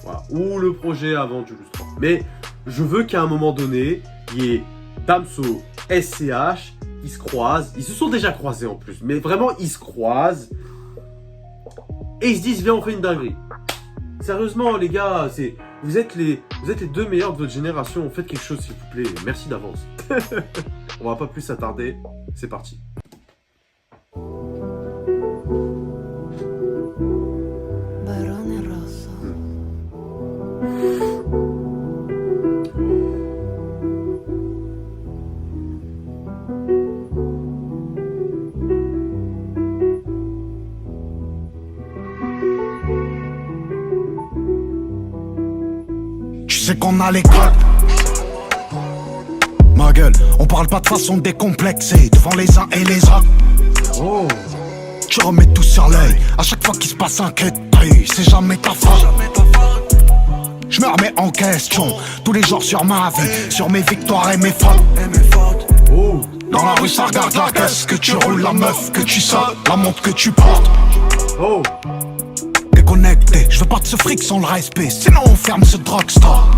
Speaker 11: Voilà. Ou le projet avant Julius 3. Mais je veux qu'à un moment donné, il y ait Damso, SCH, ils se croisent. Ils se sont déjà croisés en plus. Mais vraiment, ils se croisent. Et ils se disent, viens, on fait une dinguerie. Sérieusement, les gars, vous êtes les deux meilleurs de votre génération. Faites quelque chose, s'il vous plaît. Merci d'avance. On va pas plus s'attarder. C'est parti.
Speaker 12: Tu sais qu'on a les codes. Ma gueule, on parle pas de façon décomplexée devant les uns et les autres. Oh. Tu remets tout sur l'œil à chaque fois qu'il se passe un quête. C'est jamais ta faute. Je me remets en question tous les jours sur ma vie, sur mes victoires et mes fautes. Dans la rue ça regarde la caisse, que tu roules, la meuf que tu sautes, la montre que tu portes. Déconnecté, je veux pas de ce fric sans le respect, sinon on ferme ce drugstore.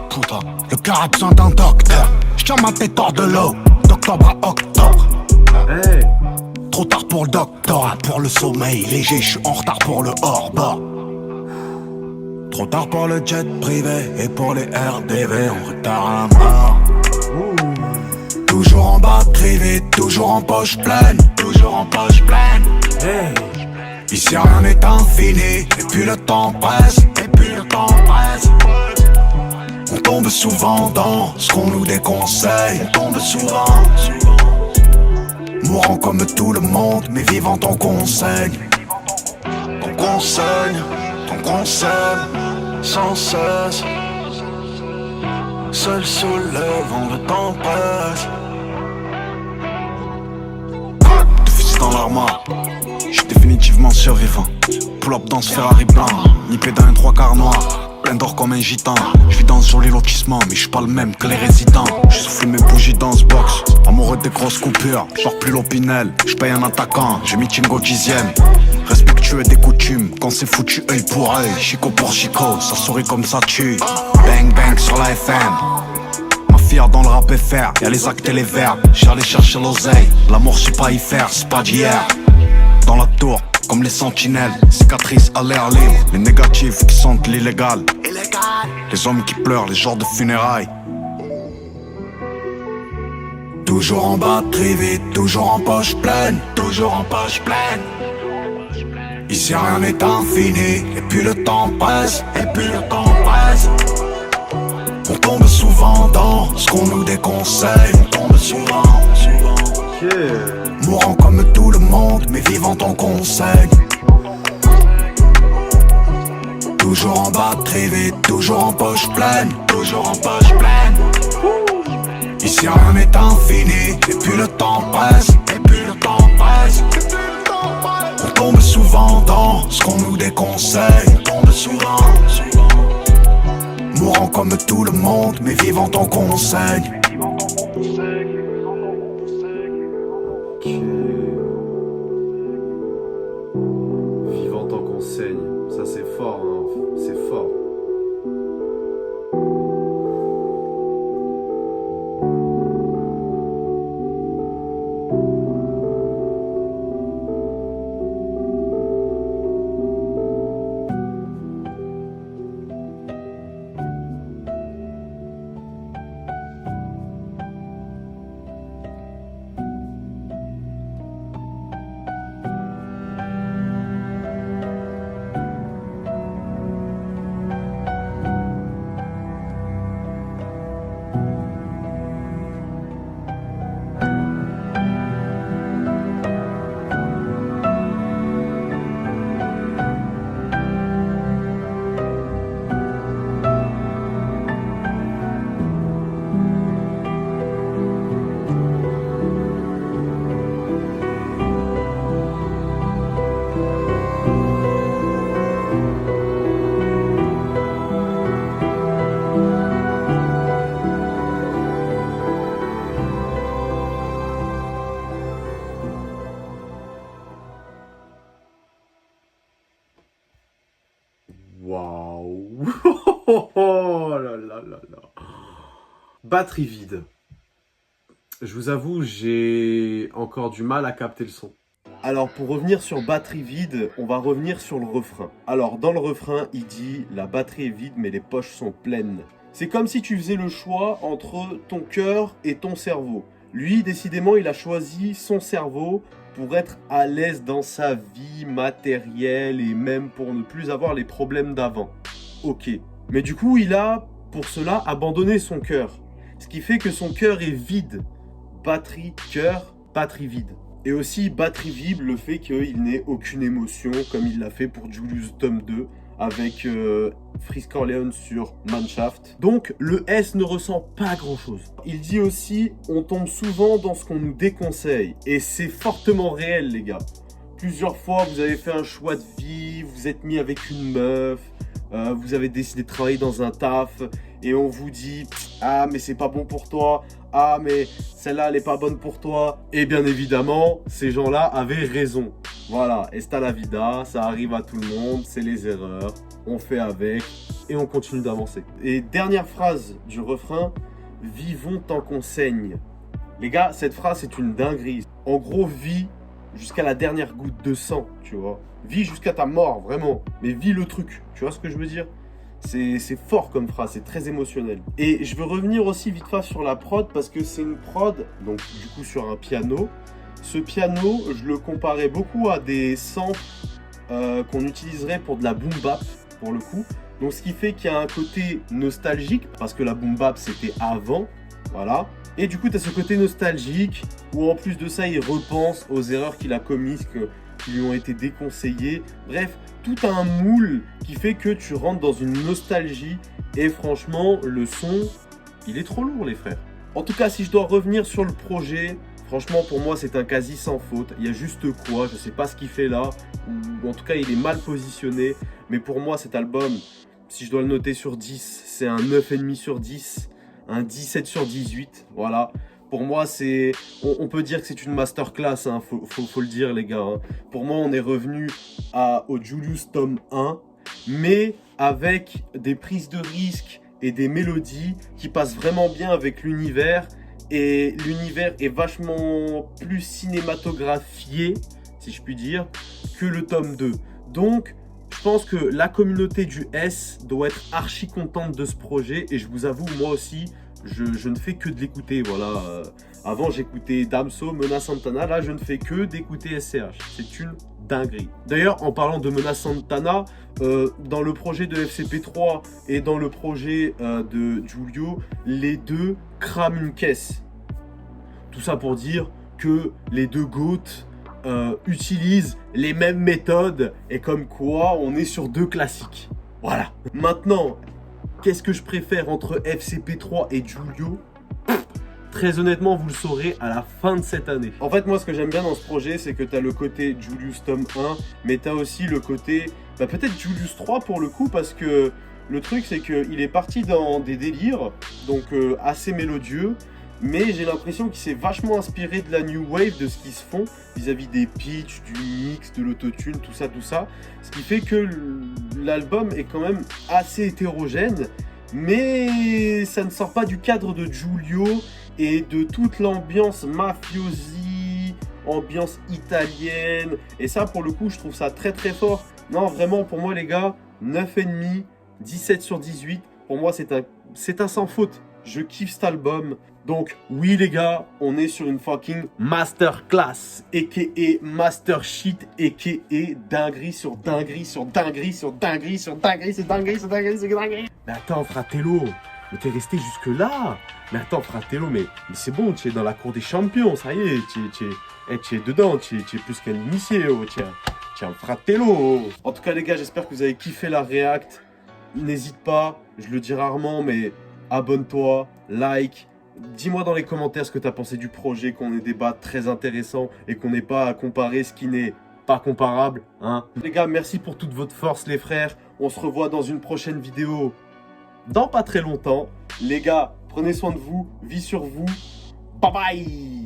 Speaker 12: Putain, le cœur a besoin d'un docteur. Je tiens ma tête hors de l'eau, d'octobre à octobre. Trop tard pour le doctorat, pour le sommeil léger, je suis en retard pour le hors-bord. Trop tard pour le jet privé et pour les RDV, en retard à mort. Toujours en batterie vide, toujours en poche pleine, toujours en poche pleine. Ici rien n'est infini, et puis le temps presse, et puis le temps presse. On tombe souvent dans ce qu'on nous déconseille, on tombe souvent. Mourant comme tout le monde, mais vivant ton conseil. Ton conseil, ton conseil, sans cesse. Seul sous le vent, le temps presse. De fusil dans l'armoire, je suis définitivement survivant. Pull up dans ce Ferrari blanc, nippé dans un 3/4 noir. Plein d'or comme un gitan. Je vis dans ce joli lotissement, mais je suis pas le même que les résidents. Je souffle mes bougies dans ce box, amoureux des grosses coupures. Genre plus l'opinel, je paye un attaquant, j'ai meeting au 10ème. Respectueux des coutumes, quand c'est foutu œil pour œil. Chico pour chico, ça sourit comme ça tue. Bang bang sur la FM. Ma fière dans le rap FR, y'a les actes et les verbes. J'allais chercher l'oseille, l'amour je sais pas y faire, c'est pas d'hier. Dans la tour, comme les sentinelles, cicatrices à l'air libre. Les négatifs qui sentent l'illégal. Les hommes qui pleurent, les jours de funérailles. Toujours en batterie vide, toujours en poche pleine, toujours en poche pleine. Ici rien n'est infini, et puis le temps presse, et puis le temps presse. On tombe souvent dans ce qu'on nous déconseille, on tombe souvent. Mourant comme tout le monde, mais vivant ton conseil. Toujours en batterie vide, toujours en poche pleine, toujours en poche pleine. Ici rien n'est infini, et puis le temps presse, et puis le temps presse. On tombe souvent dans ce qu'on nous déconseille, on tombe souvent. Mourant comme tout le monde, mais vivant ton conseil.
Speaker 11: Vivant tant qu'on saigne, ça c'est fort, hein. C'est fort. Waouh. Oh là là là là. Batterie vide. Je vous avoue, j'ai encore du mal à capter le son.
Speaker 1: Alors pour revenir sur batterie vide, on va revenir sur le refrain. Alors dans le refrain, il dit « La batterie est vide mais les poches sont pleines ». C'est comme si tu faisais le choix entre ton cœur et ton cerveau. Lui, décidément, il a choisi son cerveau pour être à l'aise dans sa vie matérielle et même pour ne plus avoir les problèmes d'avant. Ok. Mais du coup, il a, pour cela, abandonné son cœur. Ce qui fait que son cœur est vide. Batterie, cœur, batterie vide. Et aussi, batterie vide, le fait qu'il n'ait aucune émotion, comme il l'a fait pour Julius tome 2, avec Freeze Corleone sur Manshaft. Donc, le S ne ressent pas grand-chose. Il dit aussi, on tombe souvent dans ce qu'on nous déconseille. Et c'est fortement réel, les gars. Plusieurs fois, vous avez fait un choix de vie, vous êtes mis avec une meuf, vous avez décidé de travailler dans un taf et on vous dit « Ah, mais c'est pas bon pour toi. Ah, mais celle-là, elle est pas bonne pour toi. » Et bien évidemment, ces gens-là avaient raison. Voilà, esta la vida, ça arrive à tout le monde, c'est les erreurs, on fait avec et on continue d'avancer. Et dernière phrase du refrain, « Vivons tant qu'on saigne ». Les gars, cette phrase, c'est une dinguerie. En gros, vis jusqu'à la dernière goutte de sang, tu vois. Vis jusqu'à ta mort, vraiment. Mais vis le truc, tu vois ce que je veux dire? C'est fort comme phrase, c'est très émotionnel. Et je veux revenir aussi vite fait sur la prod, parce que c'est une prod, donc du coup sur un piano. Ce piano, je le comparais beaucoup à des samples qu'on utiliserait pour de la boom bap, pour le coup. Donc ce qui fait qu'il y a un côté nostalgique, parce que la boom bap c'était avant, voilà. Et du coup, tu as ce côté nostalgique, où en plus de ça, il repense aux erreurs qu'il a commises, qui lui ont été déconseillées. Bref, tout un moule qui fait que tu rentres dans une nostalgie. Et franchement, le son, il est trop lourd, les frères. En tout cas, si je dois revenir sur le projet, franchement, pour moi, c'est un quasi sans faute. Il y a juste quoi, je sais pas ce qu'il fait là, ou en tout cas, il est mal positionné. Mais pour moi, cet album, si je dois le noter sur 10, c'est un 9,5 sur 10. Un 17 sur 18, voilà. Pour moi, c'est, on peut dire que c'est une masterclass, hein, faut le dire les gars. Hein. Pour moi, on est revenu au Julius tome 1, mais avec des prises de risque et des mélodies qui passent vraiment bien avec l'univers. Et l'univers est vachement plus cinématographié, si je puis dire, que le tome 2. Donc, je pense que la communauté du S doit être archi contente de ce projet et je vous avoue, moi aussi, je ne fais que de l'écouter. Voilà. Avant, j'écoutais Damso, Mena Santana. Là, je ne fais que d'écouter SCH. C'est une dinguerie. D'ailleurs, en parlant de Mena Santana, dans le projet de FCP3 et dans le projet de Julio, les deux crament une caisse. Tout ça pour dire que les deux GOAT utilisent les mêmes méthodes et comme quoi on est sur deux classiques. Voilà. Maintenant, qu'est-ce que je préfère entre FCP3 et Julio? Très honnêtement, vous le saurez à la fin de cette année. En fait, moi, ce que j'aime bien dans ce projet, c'est que tu as le côté Julius tome 1, mais tu as aussi le côté, peut-être Julius 3 pour le coup, parce que le truc, c'est qu'il est parti dans des délires, donc assez mélodieux, mais j'ai l'impression qu'il s'est vachement inspiré de la New Wave, de ce qui se font vis-à-vis des pitchs, du mix, de l'autotune, tout ça. Ce qui fait que l'album est quand même assez hétérogène, mais ça ne sort pas du cadre de Julio et de toute l'ambiance mafiosi, ambiance italienne. Et ça, pour le coup, je trouve ça très très fort. Non, vraiment, pour moi, les gars, 9,5, 17 sur 18. Pour moi, c'est un sans faute. Je kiffe cet album. Donc, oui, les gars, on est sur une fucking masterclass, a.k.a. master shit, a.k.a. dinguerie sur dinguerie sur dinguerie sur dinguerie sur dinguerie sur dinguerie sur dinguerie sur dinguerie. Mais attends, Fratello, mais t'es resté jusque-là. Mais attends, Fratello, mais c'est bon, tu es dans la cour des champions, ça y est, tu es dedans, tu es plus qu'un initié, oh, tu es un Fratello. En tout cas, les gars, j'espère que vous avez kiffé la react. N'hésite pas, je le dis rarement, mais abonne-toi, like. Dis-moi dans les commentaires ce que tu as pensé du projet, qu'on ait des débats très intéressants et qu'on n'ait pas à comparer ce qui n'est pas comparable. Hein. Les gars, merci pour toute votre force, les frères. On se revoit dans une prochaine vidéo dans pas très longtemps. Les gars, prenez soin de vous, vie sur vous. Bye bye.